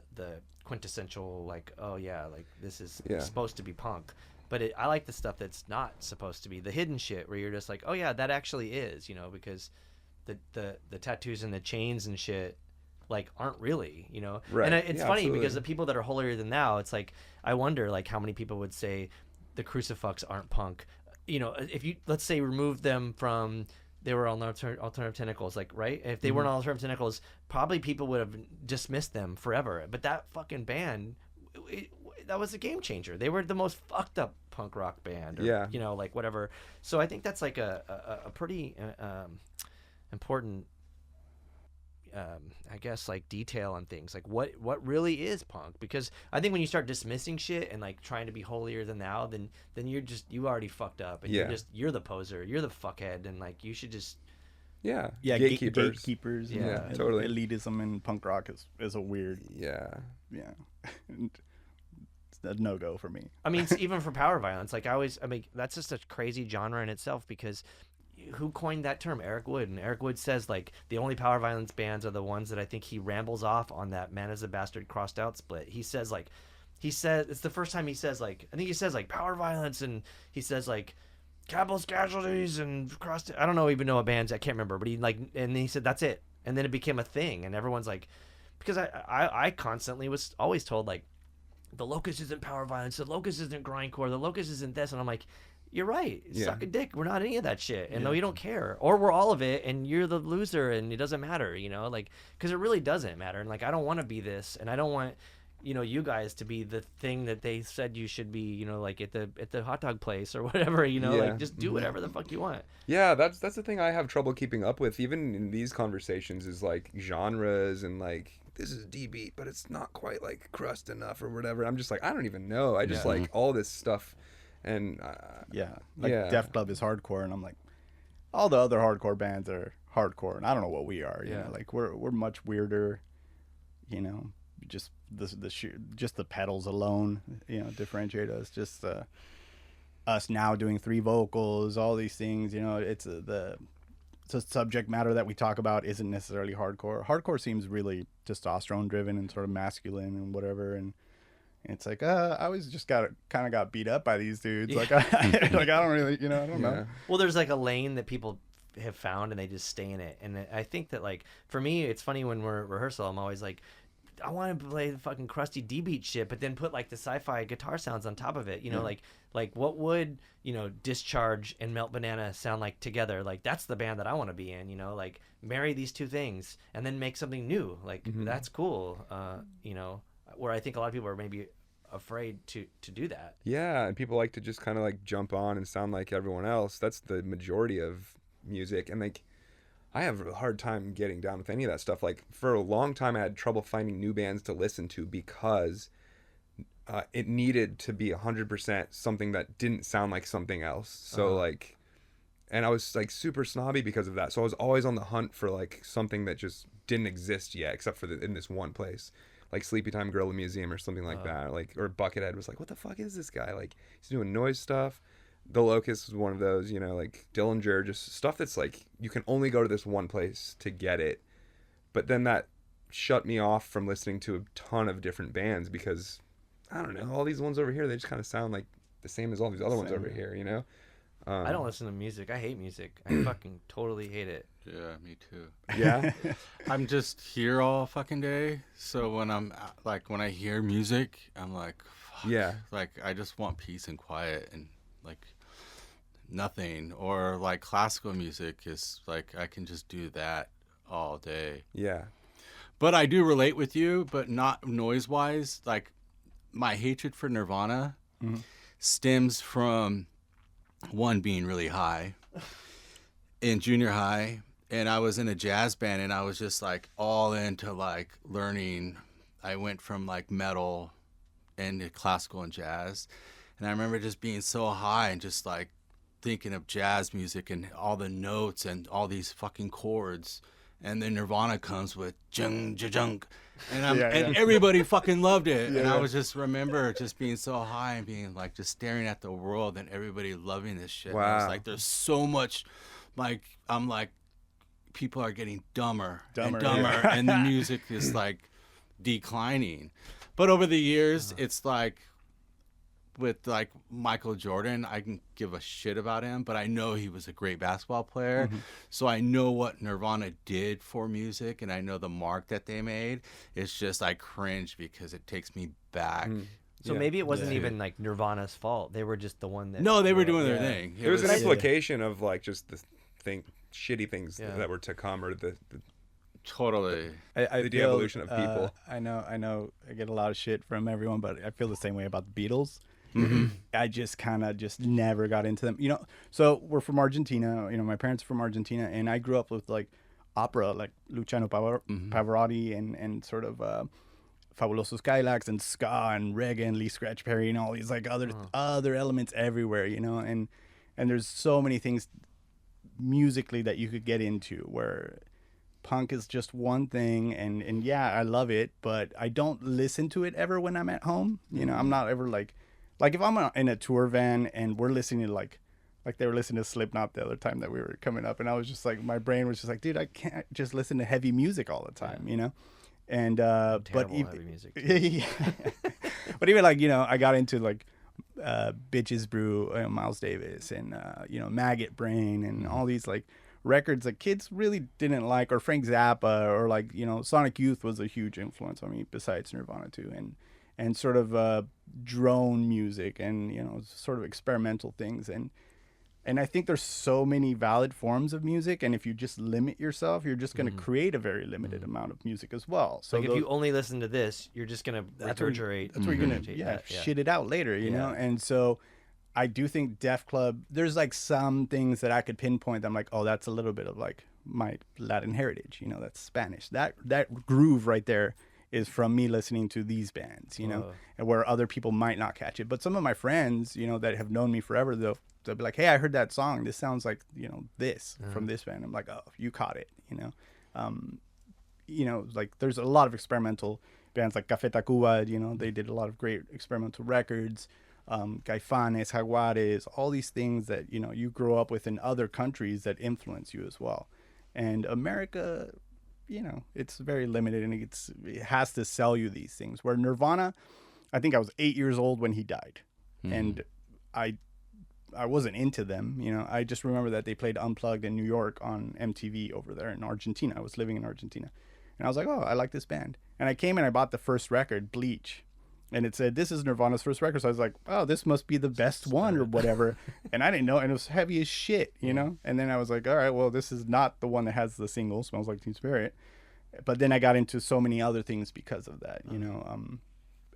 quintessential, like, oh yeah, like this is supposed to be punk. But I like the stuff that's not supposed to be, the hidden shit where you're just like, oh yeah, that actually is, because the tattoos and the chains and shit like aren't really, Right. And it's funny absolutely. because the people that are holier than thou, it's like I wonder like how many people would say the crucifix aren't punk. If you, let's say, remove them from, they were on alternative tentacles, like, right? If they weren't on alternative tentacles, probably people would have dismissed them forever. But that fucking band, that was a game changer. They were the most fucked up punk rock band, or, like whatever. So I think that's like a pretty important, I guess, like detail on things, like what really is punk. Because I think when you start dismissing shit and like trying to be holier than thou, then you already fucked up, and you're the poser, you're the fuckhead, and like you should just gatekeepers. Gatekeepers. Yeah, totally. Elitism in punk rock is a weird. Yeah. It's a no-go for me. I mean, even for power violence, like that's just a crazy genre in itself, because who coined that term? Eric Wood. And Eric Wood says like the only power violence bands are the ones that I think he rambles off on that Man is a Bastard Crossed Out split. He says it's the first time he says like, I think he says like power violence, and he says like Capitalist Casualties and Crossed. I don't even know what bands, I can't remember, but and he said that's it, and then it became a thing, and everyone's like, because I constantly was always told like the Locust isn't power violence, the Locust isn't grindcore, the Locust isn't this, and I'm like, you're right. Suck a dick. We're not any of that shit. And no, you don't care. Or we're all of it, and you're the loser, and it doesn't matter, like, because it really doesn't matter. And like, I don't want to be this, and I don't want, you guys to be the thing that they said you should be, like at the hot dog place or whatever, like just do whatever the fuck you want. Yeah, that's the thing I have trouble keeping up with, even in these conversations, is like genres and like, this is D-beat, but it's not quite like crust enough or whatever. I'm just like, I don't even know. I just like all this stuff. And Def Club is hardcore, and I'm like, all the other hardcore bands are hardcore, and I don't know what we are. You know, like we're much weirder. Just just the pedals alone, differentiate us. Just us now doing 3 vocals, all these things. It's the subject matter that we talk about isn't necessarily hardcore. Hardcore seems really testosterone driven and sort of masculine and whatever, and it's like, I always just kind of got beat up by these dudes. Like, I don't really, I don't know. Well, there's like a lane that people have found, and they just stay in it. And I think that, like, for me, it's funny when we're at rehearsal, I'm always like, I want to play the fucking crusty D-beat shit, but then put like the sci-fi guitar sounds on top of it. Like what would, Discharge and Melt Banana sound like together? Like, that's the band that I want to be in, like marry these two things and then make something new. Like, that's cool. Where I think a lot of people are maybe afraid to do that. Yeah, and people like to just kind of like jump on and sound like everyone else. That's the majority of music, and like I have a hard time getting down with any of that stuff. Like, for a long time I had trouble finding new bands to listen to because it needed to be 100% something that didn't sound like something else. So like, and I was like super snobby because of that. So I was always on the hunt for like something that just didn't exist yet, except for in this one place. Like Sleepy Time Gorilla Museum or something like that. Like, or Buckethead was like, what the fuck is this guy? Like, he's doing noise stuff. The Locust was one of those, like Dillinger, just stuff that's like, you can only go to this one place to get it. But then that shut me off from listening to a ton of different bands because, I don't know, all these ones over here, they just kind of sound like the same as all these other ones over here, I don't listen to music. I hate music. I fucking totally hate it. Yeah, me too. Yeah? I'm just here all fucking day. So when when I hear music, I'm like, fuck. Yeah. Like, I just want peace and quiet and like nothing. Or like classical music is like, I can just do that all day. Yeah. But I do relate with you, but not noise wise. Like, my hatred for Nirvana stems from one, being really high in junior high, and I was in a jazz band, and I was just like all into like learning. I went from like metal into classical and jazz, and I remember just being so high and just like thinking of jazz music and all the notes and all these fucking chords, and then Nirvana comes with jung jung, and Yeah, and yeah. everybody fucking loved it. Yeah, And I yeah. was just remember just being so high and being like just staring at the world and everybody loving this shit. And I was Wow. like, there's so much, like I'm like, people are getting dumber, Dumber, and dumber, yeah. and the music is like declining. But over the years, it's like with like Michael Jordan, I can give a shit about him, but I know he was a great basketball player. Mm-hmm. So I know what Nirvana did for music, and I know the mark that they made. It's just I cringe because it takes me back. So Yeah. maybe it wasn't even like Nirvana's fault. They were just the one that. No, they were doing Yeah. their thing. There was an was- implication of like just the shitty things Yeah. that were to come, or the totally. I the feel, de-evolution of people. I know I get a lot of shit from everyone, but I feel the same way about the Beatles. Mm-hmm. I just kind of just never got into them. You know, so we're from Argentina. You know, my parents are from Argentina, and I grew up with like opera, like Luciano Pavarotti and sort of Fabuloso Skylarks and ska and reggae and Lee Scratch Perry and all these like other elements everywhere. You know, and there's so many things musically that you could get into where punk is just one thing, and yeah, I love it, but I don't listen to it ever when I'm at home. You know, I'm not ever like if I'm in a tour van and we're listening to like they were listening to Slipknot the other time that we were coming up, and I was just like, my brain was just like, dude, I can't just listen to heavy music all the time, you know. And but Terrible even, heavy music. yeah. But even like, you know, I got into like Bitches Brew, Miles Davis, and you know, Maggot Brain, and all these like records that kids really didn't like, or Frank Zappa, or like, you know, Sonic Youth was a huge influence on me besides Nirvana too, and sort of drone music, and you know, sort of experimental things, and I think there's so many valid forms of music, and if you just limit yourself, you're just going to create a very limited amount of music as well. So Like if you only listen to this, you're just gonna regurgitate. that's where you're gonna regurgitate that, shit it out later, you know. Yeah. And so I do think Def Club, there's like some things that I could pinpoint that I'm like, oh, that's a little bit of like my Latin heritage, you know, that's Spanish. That groove right there is from me listening to these bands, you know, and where other people might not catch it. But some of my friends, you know, that have known me forever, they'll be like, hey, I heard that song, this sounds like, you know, this from this band. I'm like, oh, you caught it, you know. You know, like there's a lot of experimental bands like Café Tacuba, you know, they did a lot of great experimental records. Caifanes, Jaguares, all these things that, you know, you grow up with in other countries that influence you as well. And America, you know, it's very limited, and it has to sell you these things. Where Nirvana, I think I was 8 years old when he died, and I wasn't into them. You know, I just remember that they played Unplugged in New York on MTV over there in Argentina. I was living in Argentina, and I was like, oh, I like this band. And I came and I bought the first record, Bleach, and it said, this is Nirvana's first record. So I was like, oh, this must be the best one or whatever. And I didn't know, and it was heavy as shit, you know. And then I was like, all right, well, this is not the one that has the single Smells Like Teen Spirit. But then I got into so many other things because of that, you know.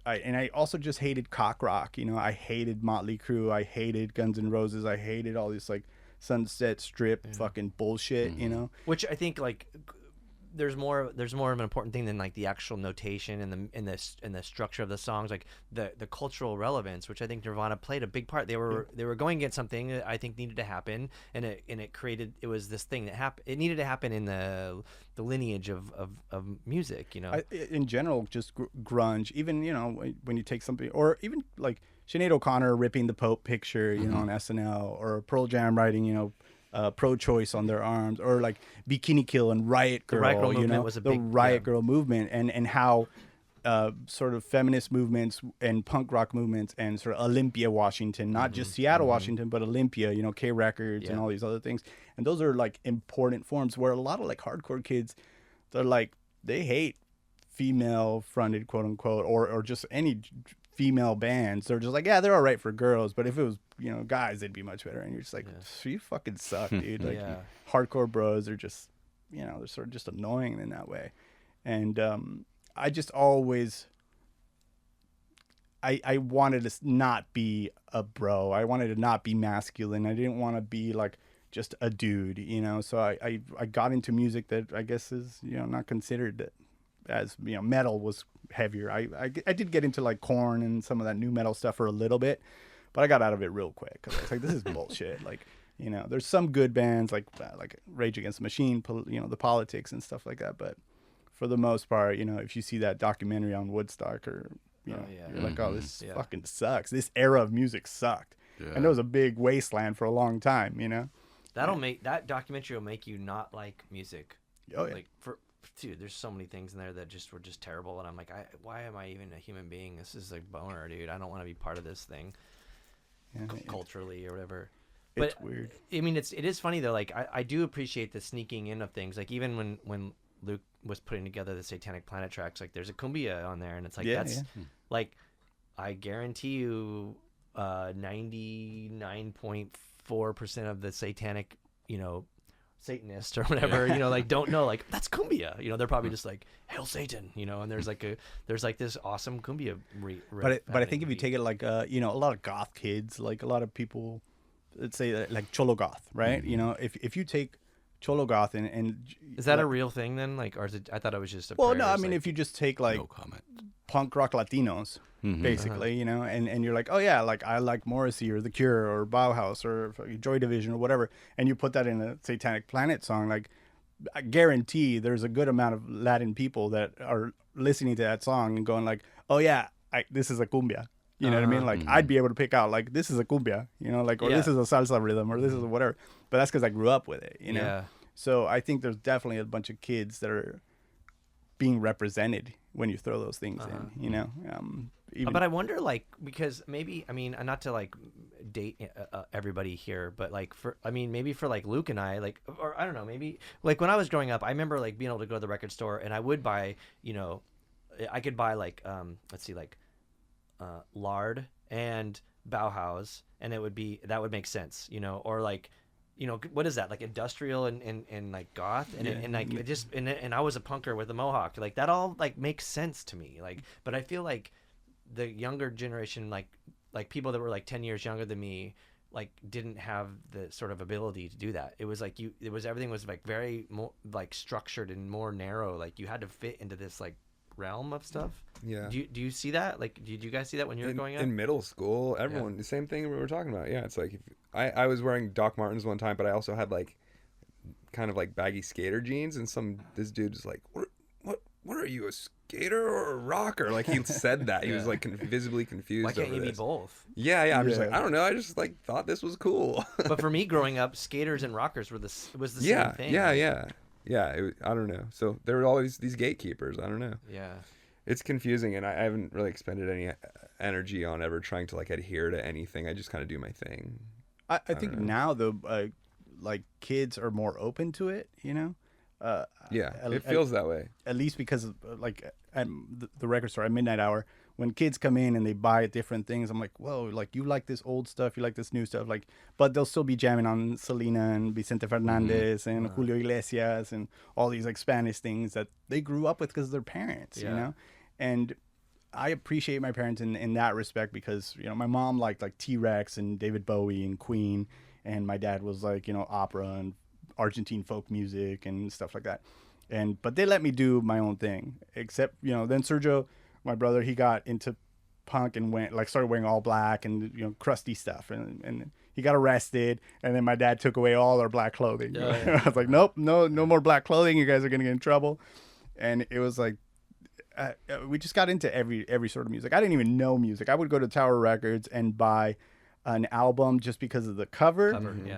I also just hated cock rock, you know. I hated Motley Crue, I hated Guns N' Roses, I hated all this like Sunset Strip fucking bullshit, you know. Which I think like there's more of an important thing than like the actual notation and the structure of the songs, like the cultural relevance, which I think Nirvana played a big part. They were going against something that I think needed to happen, and it was this thing that happened. It needed to happen in the lineage of music, you know. In general, just grunge, even, you know, when you take something, or even like Sinead O'Connor ripping the Pope picture, you know, on SNL, or Pearl Jam writing, you know, pro-choice on their arms, or like Bikini Kill and Riot Girl, Riot Girl you movement know, was a the big- Riot yeah. Girl movement, and how sort of feminist movements and punk rock movements and sort of Olympia, Washington, not just Seattle, Washington, but Olympia, you know, K Records and all these other things. And those are like important forms where a lot of like hardcore kids, they're like, they hate female fronted, quote unquote, or just any female bands. They're just like, yeah, they're all right for girls, but if it was, you know, guys, they'd be much better. And you're just like, you fucking suck, dude. Like hardcore bros are just, you know, they're sort of just annoying in that way. And I just always, I wanted to not be a bro. I wanted to not be masculine. I didn't want to be like just a dude, you know. So I got into music that I guess is, you know, not considered as, you know, metal was heavier. I did get into like Korn and some of that new metal stuff for a little bit, but I got out of it real quick because I was like, this is bullshit. Like, You know, there's some good bands like Rage Against the Machine, you know, the Politics and stuff like that. But for the most part, you know, if you see that documentary on Woodstock or, you know, you're like, oh, this fucking sucks. This era of music sucked. Yeah. And it was a big wasteland for a long time, you know? That documentary will make you not like music. Oh, yeah. Like dude, there's so many things in there that were just terrible, and I'm like, why am I even a human being? This is like boner, dude. I don't want to be part of this thing, culturally or whatever. It's But weird. I mean, it is funny though. Like I do appreciate the sneaking in of things. Like even when Luke was putting together the Satanic Planet tracks, like there's a cumbia on there, and it's like like I guarantee you, 99.4% of the satanic, you know, Satanist or whatever, you know, like don't know like that's cumbia. You know, they're probably just like Hail Satan, you know, and there's like this awesome cumbia. But I think if you take it like you know, a lot of goth kids, like a lot of people, let's say like Cholo Goth, right? You know, if you take Cholo Goth and is that a real thing then? Like, or is it? I thought it was just a. Well, no, I mean, if you just take like No comment. punk rock Latinos, basically, you know, and you're like, oh yeah, like I like Morrissey or The Cure or Bauhaus or Joy Division or whatever, and you put that in a Satanic Planet song, like I guarantee there's a good amount of Latin people that are listening to that song and going like, oh yeah, this is a cumbia. You know what I mean? Like I'd be able to pick out like this is a cumbia, you know, like or this is a salsa rhythm or this is a whatever. But that's because I grew up with it, you know. Yeah. So I think there's definitely a bunch of kids that are being represented when you throw those things in, you know. But I wonder, like, because maybe, I mean, not to like date everybody here, but like maybe for like Luke and I, like, or I don't know, maybe like when I was growing up, I remember like being able to go to the record store and I would buy, you know, I could buy like, let's see, like, Lard and Bauhaus, and that would make sense, you know, or like, you know, what is that, like industrial and like goth and like it just and I was a punker with a mohawk, like that all like makes sense to me, like, but I feel like the younger generation, like people that were like 10 years younger than me, like didn't have the sort of ability to do that. It was like everything was like very more like structured and more narrow, like you had to fit into this like realm of stuff. Yeah. Do you see that? Like, did you guys see that when you were growing up? In middle school, everyone, the same thing we were talking about. Yeah, it's like I was wearing Doc Martens one time, but I also had like kind of like baggy skater jeans, and this dude was like, what are you, a skater or a rocker? Like he said that. He was like visibly confused. Why can't over you be this. both? Yeah. I'm just like, I don't know. I just like thought this was cool. But for me growing up, skaters and rockers was the same thing. Yeah. I don't know. So there were always these gatekeepers. I don't know. Yeah. It's confusing, and I haven't really expended any energy on ever trying to like adhere to anything. I just kind of do my thing. I think now though, like kids are more open to it, you know. It feels that way. At least because of, like at the record store at midnight hour, when kids come in and they buy different things, I'm like, whoa, like you like this old stuff, you like this new stuff, like, but they'll still be jamming on Selena and Vicente Fernandez and Julio Iglesias and all these like Spanish things that they grew up with because of their parents, you know. And I appreciate my parents in that respect because, you know, my mom liked like T-Rex and David Bowie and Queen, and my dad was like, you know, opera and Argentine folk music and stuff like that. But they let me do my own thing, except, you know, then Sergio, my brother, he got into punk and started wearing all black and, you know, crusty stuff, and he got arrested, and then my dad took away all our black clothing. I was like, nope, no more black clothing, you guys are gonna get in trouble. And it was like we just got into every sort of music. I didn't even know music. I would go to Tower Records and buy an album just because of the cover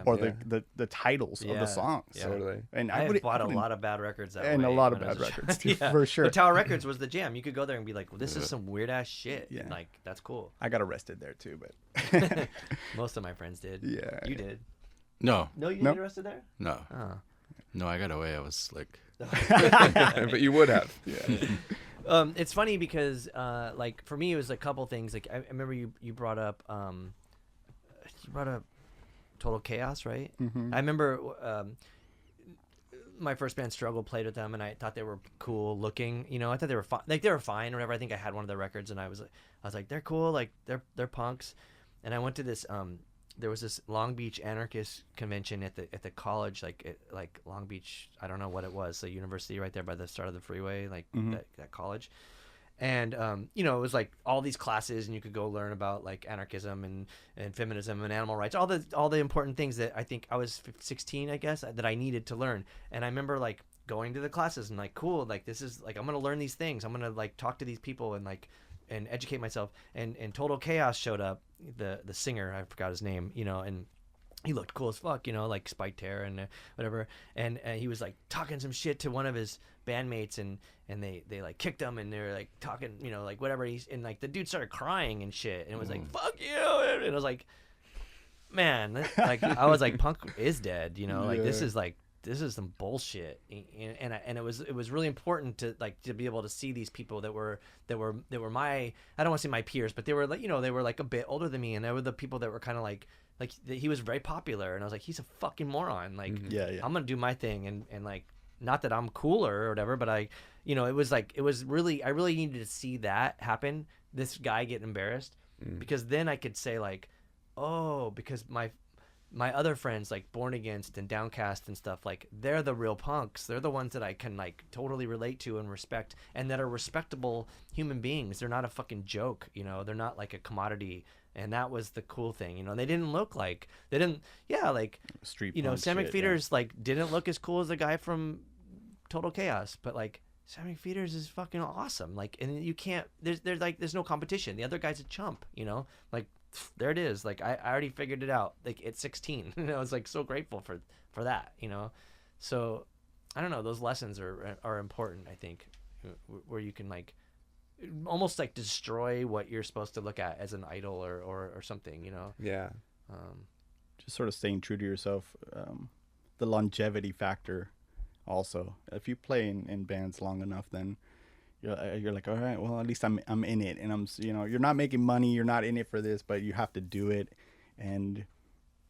or the titles of the songs. Totally. And I bought a lot of bad records that way. And a lot of bad records too, for sure. But Tower Records was the jam. You could go there and be like, well, this is some weird ass shit. Yeah. And like, that's cool. I got arrested there too, but most of my friends did. Yeah. You did. No. No, you didn't get arrested there? No. Oh. No, I got away. I was slick. But you would have. yeah. It's funny because like for me it was a couple things. Like I remember you brought up Total Chaos, right? I remember my first band Struggle played with them, and I thought they were cool looking. You know, I thought they were fine. Like they were fine or whatever. I think I had one of their records, and I was like, they're cool. Like they're punks. And I went to this there was this Long Beach anarchist convention at the college, like Long Beach. I don't know what it was. The university right there by the start of the freeway, like that college. And you know, it was like all these classes, and you could go learn about like anarchism and feminism and animal rights, all the important things that I think I was 16, I guess, that I needed to learn. And I remember like going to the classes and like, cool, like this is like, I'm gonna learn these things, I'm gonna like talk to these people and like and educate myself. And Total Chaos showed up, the singer, I forgot his name, you know, and he looked cool as fuck, you know, like spiked hair and whatever. And he was like talking some shit to one of his bandmates, and they like kicked him, and they were like talking, you know, like whatever. And like the dude started crying and shit, and was like, "Fuck you!" And I was like, man, like I was like, punk is dead, you know, like this is some bullshit. And it was really important to like to be able to see these people that were my, I don't want to say my peers, but they were like, you know, they were like a bit older than me, and they were the people that were kind of like he was very popular, and I was like, he's a fucking moron. Like, I'm gonna do my thing, and like, not that I'm cooler or whatever, but I, you know, it was really, I really needed to see that happen. This guy get embarrassed, because then I could say like, oh, because my other friends like Born Against and Downcast and stuff, like they're the real punks. They're the ones that I can like totally relate to and respect, and that are respectable human beings. They're not a fucking joke, you know. They're not like a commodity. And that was the cool thing, you know. They didn't look like like Street, you know, punk Sam shit, McPheeters like didn't look as cool as the guy from Total Chaos, but like Sam McPheeters is fucking awesome. Like, and you can't, there's no competition. The other guy's a chump, you know. Like, there it is. Like, I already figured it out. Like at 16, I was like so grateful for that, you know. So I don't know. Those lessons are important, I think, where you can like almost like destroy what you're supposed to look at as an idol or something, you know. Yeah. Just sort of staying true to yourself. The longevity factor also. If you play in bands long enough, then you're like, all right, well, at least I'm in it, and I'm, you know, you're not making money, you're not in it for this, but you have to do it. And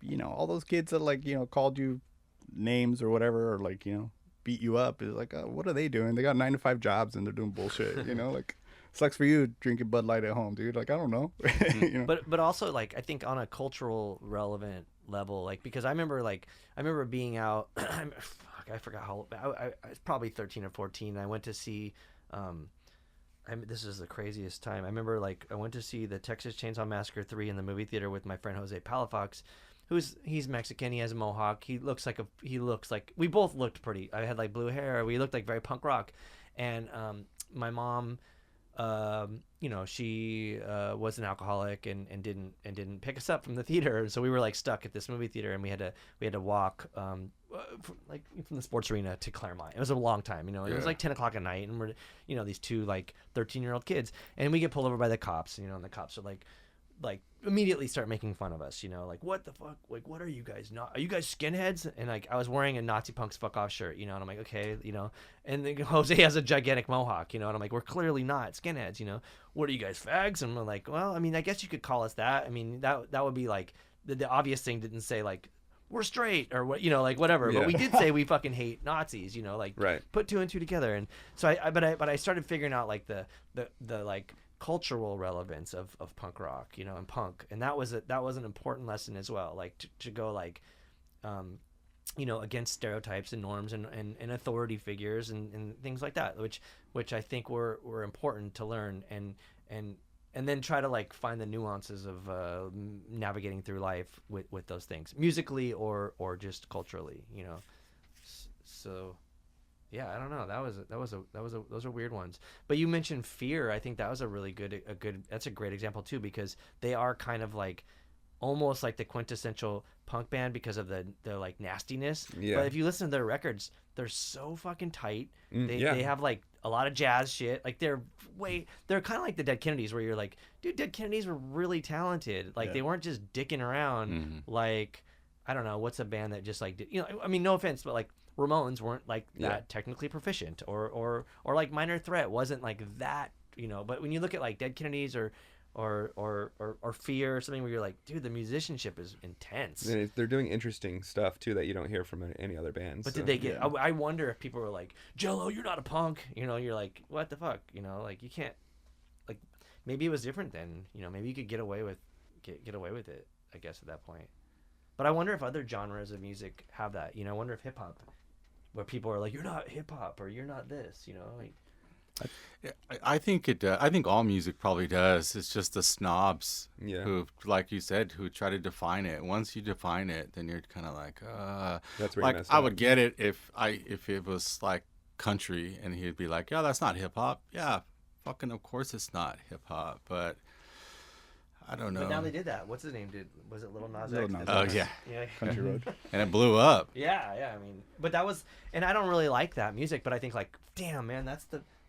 you know, all those kids that like, you know, called you names or whatever, or like, you know, beat you up, is like, oh, what are they doing? They got 9-to-5 jobs and they're doing bullshit, you know. Like, sucks for you drinking Bud Light at home, dude. Like, I don't know. You know? But also, like, I think on a cultural relevant level, like, because I remember being out, I forgot how old, I was probably 13 or 14. I went to see, this is the craziest time. I remember, like, I went to see the Texas Chainsaw Massacre 3 in the movie theater with my friend Jose Palafox. He's Mexican, he has a mohawk, he looks like we both looked pretty, I had like blue hair, we looked like very punk rock. And my mom, you know, she was an alcoholic and didn't pick us up from the theater, so we were like stuck at this movie theater, and we had to walk from the sports arena to Claremont. It was a long time, you know. It was like 10 o'clock at night, and we're, you know, these two like 13-year-old kids, and we get pulled over by the cops, you know, and the cops are like immediately start making fun of us, you know, like, what the fuck, like, what are you guys, not, are you guys skinheads? And like, I was wearing a Nazi Punks Fuck Off shirt, you know, and I'm like, okay, you know, and then Jose has a gigantic mohawk, you know, and I'm like, we're clearly not skinheads, you know, what are you guys, fags? And we're like, well, I mean, I guess you could call us that. I mean, that would be like the obvious thing. Didn't say like we're straight or what, you know, like whatever, but we did say we fucking hate Nazis, you know, like put two and two together. And so I started figuring out like the like cultural relevance of punk rock, you know, and punk, and that was an important lesson as well, like to go like you know, against stereotypes and norms and authority figures and things like that, which I think were important to learn, and then try to like find the nuances of navigating through life with those things, musically or just culturally, you know. So yeah, I don't know. Those are weird ones. But you mentioned Fear. I think that was that's a great example too, because they are kind of like almost like the quintessential punk band because of the like nastiness. Yeah. But if you listen to their records, they're so fucking tight. They have like a lot of jazz shit. Like they're kind of like the Dead Kennedys, where you're like, dude, Dead Kennedys were really talented. Like they weren't just dicking around. Like, I don't know, what's a band that just like, you know, I mean, no offense, but like Ramones weren't like that technically proficient, or like Minor Threat wasn't like that, you know. But when you look at like Dead Kennedys or Fear or something, where you're like, dude, the musicianship is intense. And they're doing interesting stuff too that you don't hear from any other bands. But did they get? I wonder if people were like, Jello, you're not a punk, you know. You're like, what the fuck, you know, like you can't, like, maybe it was different then, you know. Maybe you could get away with it, I guess, at that point. But I wonder if other genres of music have that, you know. I wonder if hip hop, where people are like, you're not hip hop or you're not this, you know, like, I think it does. I think all music probably does. It's just the snobs Yeah. who, like you said, who try to define it. Once you define it, then you're kind of like, That's where you like mess I up. would get it if it was like country, and he'd be like, yeah, that's not hip hop. Yeah, fucking of course it's not hip hop. But I don't know. But now they did that. What's his name? Was it Lil Nas X? Lil Nas Oh X. yeah, Yeah. Country Road. and it blew up. Yeah. I mean, but that was, and I don't really like that music, but I think like, damn, man,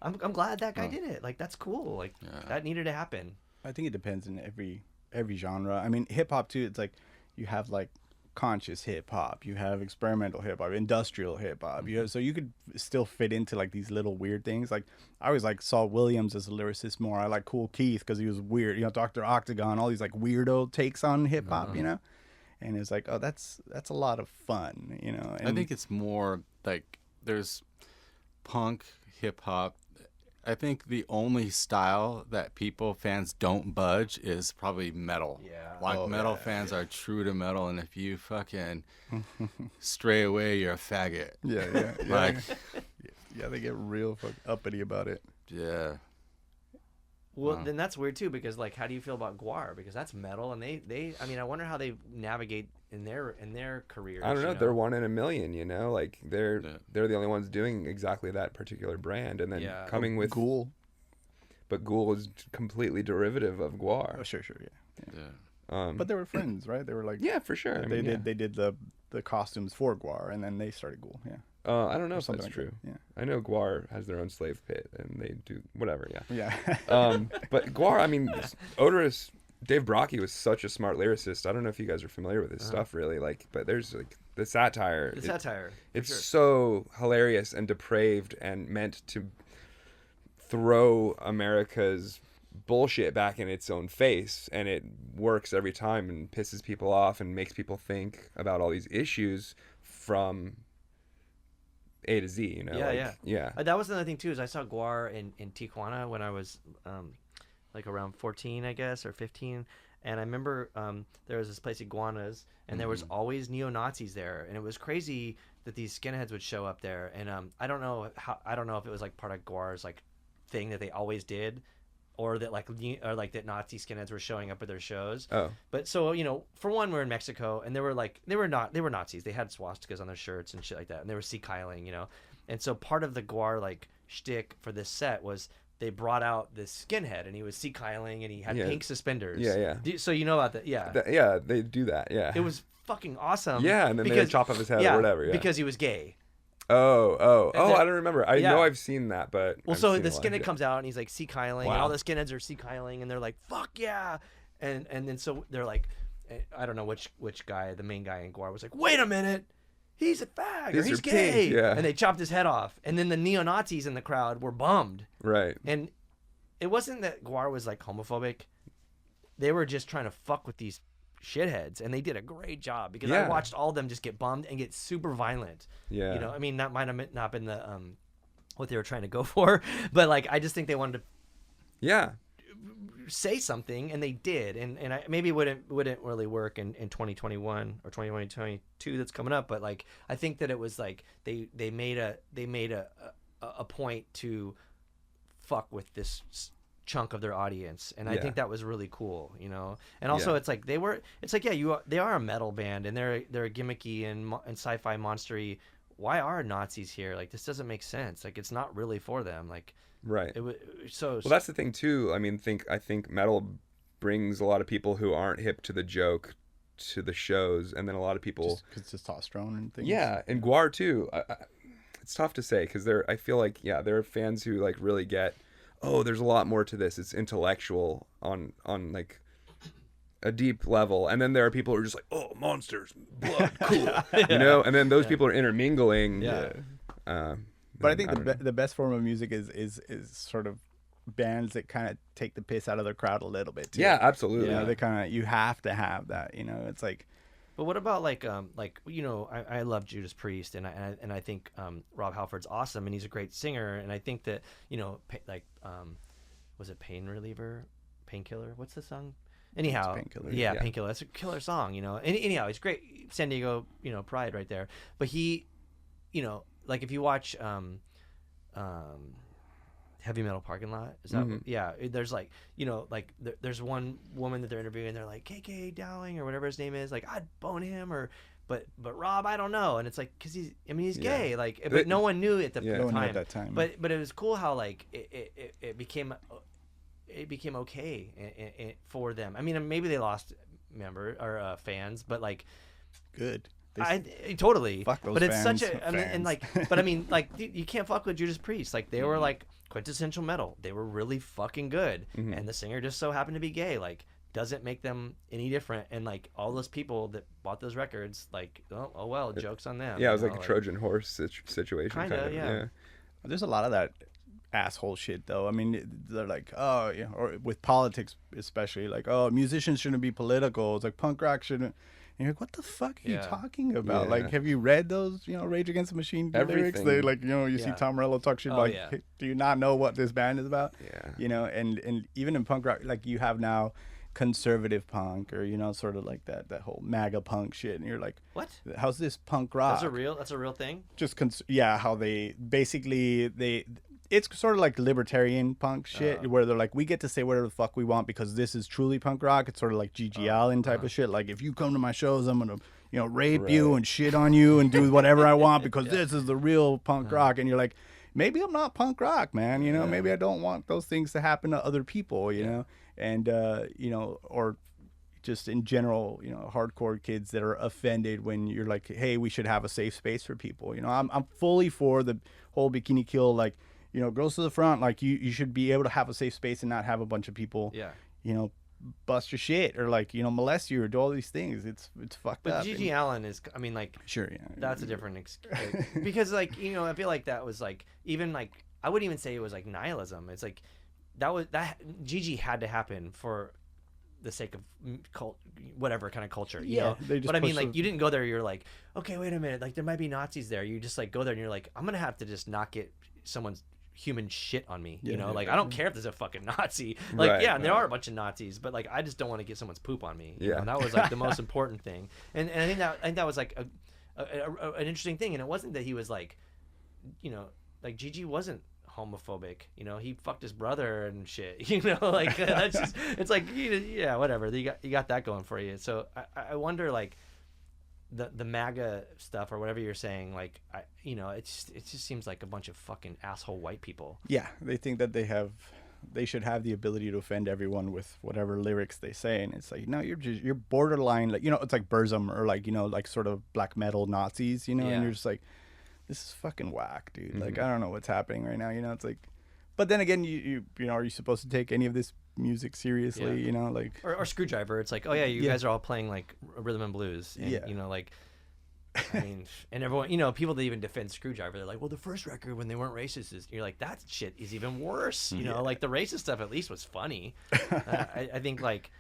I'm glad that guy did it. Like, that's cool. Like, that needed to happen. I think it depends in every genre. I mean, hip hop too. It's like you have like conscious hip hop, you have experimental hip hop, industrial hip hop. You have, so you could still fit into like these little weird things. Like I always like Saul Williams as a lyricist more. I like Cool Keith because he was weird. You know, Dr. Octagon, all these like weirdo takes on hip hop. You know, and it's like, oh, that's a lot of fun. You know, and I think it's more like there's punk, hip hop. I think the only style that fans don't budge is probably metal. Yeah. Like metal fans are true to metal, and if you fucking stray away, you're a faggot. yeah. Like, Yeah, they get real uppity about it. yeah. Well, then that's weird too, because like, how do you feel about Gwar? Because that's metal, and they I mean, I wonder how they navigate in their careers. I don't know. you They're one in a million, you know. Like they're Yeah. the only ones doing exactly that particular brand, and then Yeah. coming with Ghoul. But Ghoul is completely derivative of Gwar. Oh, sure, yeah. Yeah. But they were friends, right? They were like, Yeah, for sure. I mean, yeah. they did the costumes for Gwar, and then they started Ghoul. Yeah. I don't know if something that's like true. that, yeah. I know Gwar has their own slave pit, and they do whatever. Yeah. Yeah. But Gwar, I mean, Odorous, Dave Brockie was such a smart lyricist. I don't know if you guys are familiar with his stuff, really. Like, but there's like the satire. The satire. for It's sure. so hilarious and depraved and meant to throw America's bullshit back in its own face, and it works every time and pisses people off and makes people think about all these issues from A to Z, you know. Yeah. That was another thing too. Is I saw Gwar in Tijuana when I was like around 14, I guess, or 15, and I remember there was this place, Iguanas, and there was always neo-Nazis there, and it was crazy that these skinheads would show up there, and I don't know if it was like part of Gwar's like thing that they always did, or that that Nazi skinheads were showing up at their shows. Oh. But so, you know, for one, we're in Mexico, and they were Nazis. They had swastikas on their shirts and shit like that, and they were sea-kyling, you know. And so part of the Gwar like shtick for this set was they brought out this skinhead, and he was sea-kyling, and he had Yeah. pink suspenders. Yeah. So you know about that? Yeah. Yeah, they do that. Yeah. It was fucking awesome. Yeah, and then they chop off his head or whatever. Yeah. Because he was gay. Oh! then- I don't remember. I Yeah. know I've seen that, but Well, I've so seen the a lot, skinhead yeah. comes out and he's like sea-kyling, and all the skinheads are sea-kyling, and they're like, "Fuck yeah!" And then so they're like, I don't know which guy, the main guy in Gwar, was like, "Wait a minute, he's a fag, or These he's are gay," pink, yeah. and they chopped his head off. And then the neo-Nazis in the crowd were bummed, Right. and it wasn't that Gwar was like homophobic; they were just trying to fuck with these shitheads, and they did a great job because I Yeah. watched all of them just get bummed and get super violent. Yeah. You know, I mean, that might have not been the what they were trying to go for, but like I just think they wanted to Yeah. say something, and they did, and maybe it wouldn't really work in 2021 or 2022 that's coming up, but like I think that it was like they made a point to fuck with this chunk of their audience, and I Yeah. think that was really cool, you know. And also Yeah. it's like they are a metal band, and they're gimmicky and sci-fi monstery. Why are Nazis here? Like, this doesn't make sense. Like, it's not really for them. Like, Right. it was so. Well, that's the thing too. I mean, I think metal brings a lot of people who aren't hip to the joke to the shows, and then a lot of people. Because testosterone and things. Yeah, and Gwar too. It's tough to say because I feel like there are fans who like really get. Oh, there's a lot more to this. It's intellectual on like a deep level, and then there are people who are just like, oh, monsters, blood, cool, you know. And then those people are intermingling. Yeah. But I think don't know. the best form of music is sort of bands that kind of take the piss out of their crowd a little bit too. Yeah, absolutely. You know, they kind of, you have to have that. You know, it's like. But what about like you know, I love Judas Priest, and I think Rob Halford's awesome, and he's a great singer, and I think that, you know, was it Painkiller? What's the song? Anyhow, Painkiller. Yeah, Yeah. Painkiller. That's a killer song, you know. And anyhow, he's great. San Diego, you know, pride right there. But he, you know, like if you watch Heavy Metal Parking Lot. Is that yeah? There's like like there's one woman that they're interviewing. They're like KK Dowling or whatever his name is. Like I'd bone him but Rob, I don't know. And it's like because he's gay. Like but no one knew at the No one knew time. at that time. But it was cool how like it became okay for them. I mean, maybe they lost fans, but like Good. Totally. Fuck those but it's fans. such a, I mean, and like, but I mean, like, you can't fuck with Judas Priest. Like, they were like quintessential metal. They were really fucking good, and the singer just so happened to be gay. Like, doesn't make them any different. And like, all those people that bought those records, like, oh well, jokes on them. Yeah, it was like a Trojan horse situation. Kinda, yeah. There's a lot of that asshole shit though. I mean, they're like, oh, yeah, or with politics especially, like, oh, musicians shouldn't be political. It's like punk rock shouldn't. And you're like, what the fuck are you talking about? Yeah. Like, have you read those, Rage Against the Machine lyrics? Everything. They like, you see Tom Morello talk shit like, yeah. hey, do you not know what this band is about? Yeah. And even in punk rock, like you have now conservative punk or, sort of like that whole MAGA punk shit. And you're like, What? how's this punk rock? That's a real thing? Just, how they basically, it's sort of like libertarian punk shit where they're like, we get to say whatever the fuck we want because this is truly punk rock. It's sort of like G.G. Allin type of shit. Like, if you come to my shows, I'm going to, rape you and shit on you and do whatever I want because this is the real punk rock. And you're like, maybe I'm not punk rock, man. Maybe I don't want those things to happen to other people, know? And, or just in general, hardcore kids that are offended when you're like, hey, we should have a safe space for people. I'm fully for the whole Bikini Kill, like, girls to the front, like you should be able to have a safe space and not have a bunch of people, bust your shit or like, molest you or do all these things. It's fucked up. But G.G. Allen is, I mean, like, sure, yeah, that's a different because like, I feel like that was like, even like, I wouldn't even say it was like nihilism. It's like, that Gigi had to happen for the sake of whatever kind of culture, you know? But I mean, like, you didn't go there, you're like, okay, wait a minute, like, there might be Nazis there. You just like go there and you're like, I'm gonna have to just not get someone's human shit on me, like, I don't care if there's a fucking Nazi, like, and there are a bunch of Nazis, but like, I just don't want to get someone's poop on me, you know? And that was like the most important thing, and I think that was like an interesting thing. And it wasn't that he was like, like Gigi wasn't homophobic, he fucked his brother and shit, like that's just, it's like, whatever, you got that going for you. So I wonder, like, the MAGA stuff or whatever you're saying, like, it just seems like a bunch of fucking asshole white people. Yeah, they think that they should have the ability to offend everyone with whatever lyrics they say, and it's like, no, you're borderline, like, it's like Burzum or like, like sort of black metal Nazis, and you're just like, this is fucking whack, dude. Like, I don't know what's happening right now, it's like, but then again, you are you supposed to take any of this music seriously, like, or Screwdriver? It's like, oh yeah, you guys are all playing like rhythm and blues, and, like, I mean, and everyone, people that even defend Screwdriver, they're like, well, the first record when they weren't racist is, you're like, that shit is even worse, like, the racist stuff at least was funny. I think, like,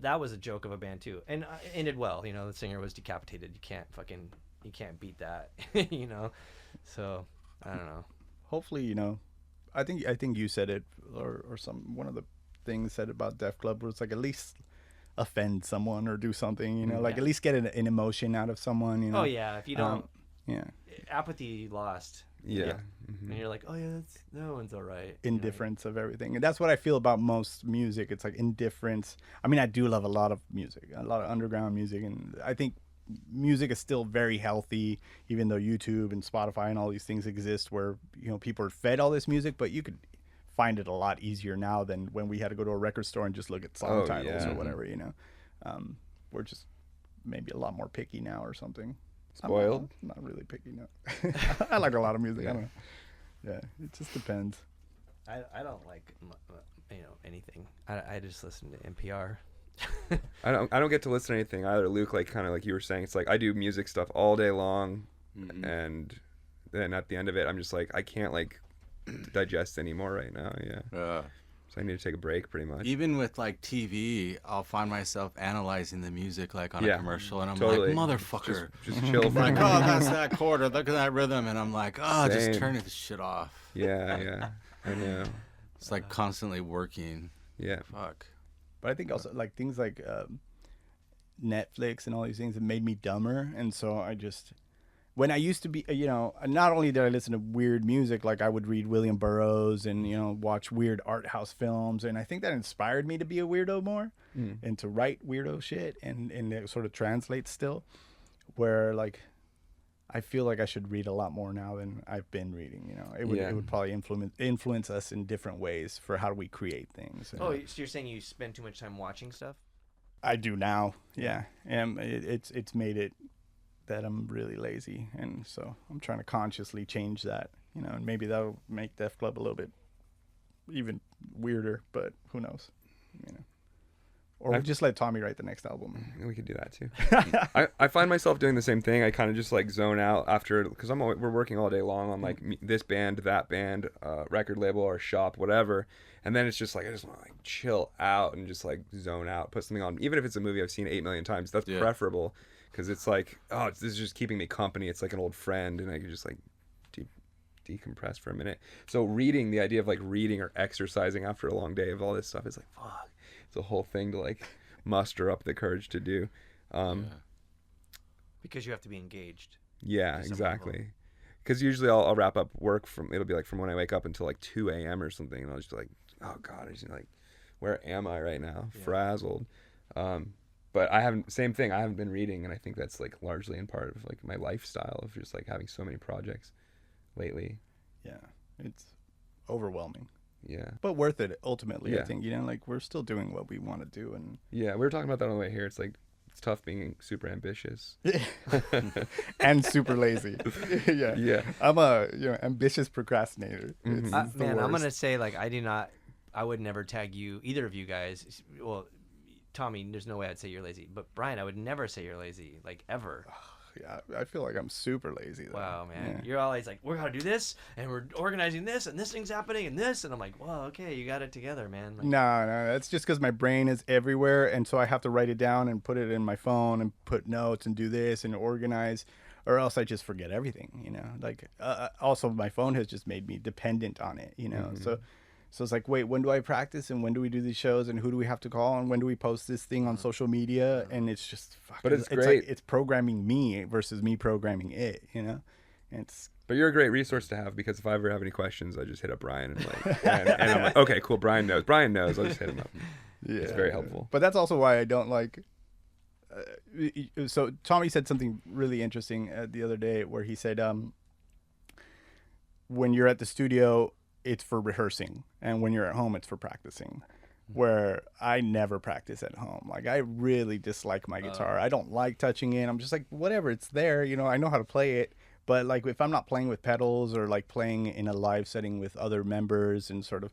that was a joke of a band too, and ended well. The singer was decapitated. You can't beat that, So I don't know. Hopefully, I think you said it, or one of the things said about Def Club was like, at least offend someone or do something, like, at least get an emotion out of someone, Oh yeah, if you don't, apathy lost. Yeah. And you're like, oh yeah, that one's all right. Indifference of everything. And that's what I feel about most music. It's like indifference. I mean, I do love a lot of music, a lot of underground music, and I think music is still very healthy, even though YouTube and Spotify and all these things exist where, people are fed all this music, but you could find it a lot easier now than when we had to go to a record store and just look at song titles or whatever, we're just maybe a lot more picky now or something. Spoiled? I'm not really picky now. I like a lot of music. I don't know. Yeah, it just depends. I don't like anything. I just listen to NPR. I don't get to listen to anything either, Luke. Like, kind of like you were saying, it's like I do music stuff all day long, and then at the end of it, I'm just like, I can't like digest anymore right now. So I need to take a break, pretty much. Even with like TV, I'll find myself analyzing the music like on a commercial, and I'm like, motherfucker, just chill. Like, oh, that's that chord, or look at that rhythm, and I'm like, oh, just turn this shit off. Yeah, I know. It's like constantly working. Yeah, fuck. But I think also like things like Netflix and all these things have made me dumber, and so when I used to be, not only did I listen to weird music, like I would read William Burroughs and, watch weird art house films. And I think that inspired me to be a weirdo more and to write weirdo shit. And it sort of translates still, where like, I feel like I should read a lot more now than I've been reading. It would probably influence us in different ways for how we create things. Oh, so you're saying you spend too much time watching stuff? I do now, yeah, and it's made it that I'm really lazy, and so I'm trying to consciously change that. And maybe that'll make Def Club a little bit even weirder, but who knows? Or we'll just let Tommy write the next album. We could do that too. I find myself doing the same thing. I kind of just like zone out after, because we're working all day long on like this band, that band, record label or shop, whatever. And then it's just like I just want to like chill out and just like zone out, put something on. Even if it's a movie I've seen 8 million times, that's preferable, because it's like, oh, this is just keeping me company. It's like an old friend, and I can just like decompress for a minute. So reading, the idea of like reading or exercising after a long day of all this stuff is like, fuck. It's a whole thing to like muster up the courage to do. Because you have to be engaged. Yeah, exactly. Because usually I'll wrap up work it'll be like from when I wake up until like 2 a.m. or something, and I'll just be like, oh God, I just like, where am I right now? Frazzled. But same thing, I haven't been reading, and I think that's like largely in part of like my lifestyle of just like having so many projects lately. Yeah, it's overwhelming. Yeah, but worth it ultimately. I think like we're still doing what we want to do, and we were talking about that on the way here. It's like it's tough being super ambitious and super lazy. Yeah. I'm a ambitious procrastinator. Man, I'm gonna say like I would never tag you, either of you guys. Well, Tommy, there's no way I'd say you're lazy, but Brian, I would never say you're lazy, like ever. Yeah, I feel like I'm super lazy though. Wow, man. You're always like, we're going to do this, and we're organizing this, and this thing's happening, and this. And I'm like, well, okay, you got it together, man. Like, no, that's just because my brain is everywhere, and so I have to write it down and put it in my phone and put notes and do this and organize, or else I just forget everything, Like, also, my phone has just made me dependent on it, So it's like, wait, when do I practice, and when do we do these shows, and who do we have to call, and when do we post this thing on social media? And it's just fucking, but it's great. Like it's programming me versus me programming it, And but you're a great resource to have, because if I ever have any questions, I just hit up Brian and like, and I'm like, okay, cool, Brian knows. I'll just hit him up. Yeah, it's very helpful. But that's also why I don't like. So Tommy said something really interesting the other day, where he said, when you're at the studio, it's for rehearsing, and when you're at home, it's for practicing. Where I never practice at home. Like, I really dislike my guitar. I don't like touching it. I'm just like, whatever, it's there. I know how to play it. But like, if I'm not playing with pedals, or like playing in a live setting with other members and sort of,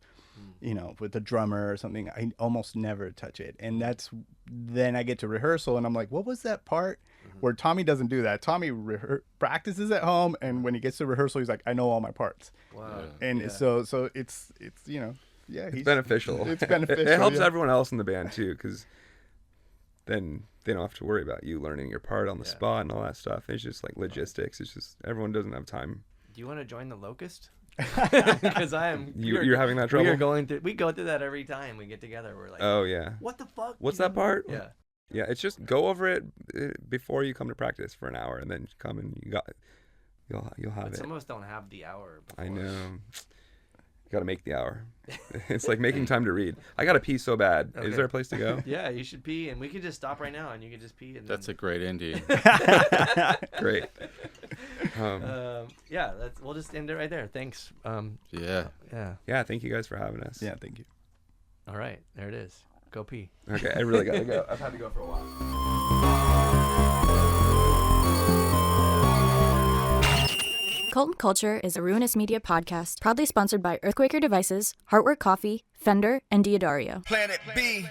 with a drummer or something, I almost never touch it. And then I get to rehearsal, and I'm like, what was that part? Where Tommy doesn't do that. Tommy practices at home, and when he gets to rehearsal, he's like, I know all my parts. Wow. And so it's it's beneficial. It's beneficial. It helps everyone else in the band too, because then they don't have to worry about you learning your part on the spot and all that stuff. It's just like logistics. It's just everyone doesn't have time. Do you want to join the Locust? Because I am. You're having that trouble. We go through that every time we get together. We're like, oh yeah. What the fuck? What's that part? Yeah. Yeah, it's just go over it before you come to practice for an hour, and then come and you'll have it. Some of us don't have the hour before. I know. You got to make the hour. It's like making time to read. I got to pee so bad. Okay. Is there a place to go? Yeah, you should pee, and we could just stop right now, and you can just pee. And that's a great ending. Great. We'll just end it right there. Thanks. Yeah. Thank you guys for having us. Yeah, thank you. All right, there it is. Go pee. Okay, I really gotta go. I've had to go for a while. Cult and Culture is a Ruinous Media podcast, proudly sponsored by Earthquaker Devices, Heartwork Coffee, Fender, and Diodario. Planet B.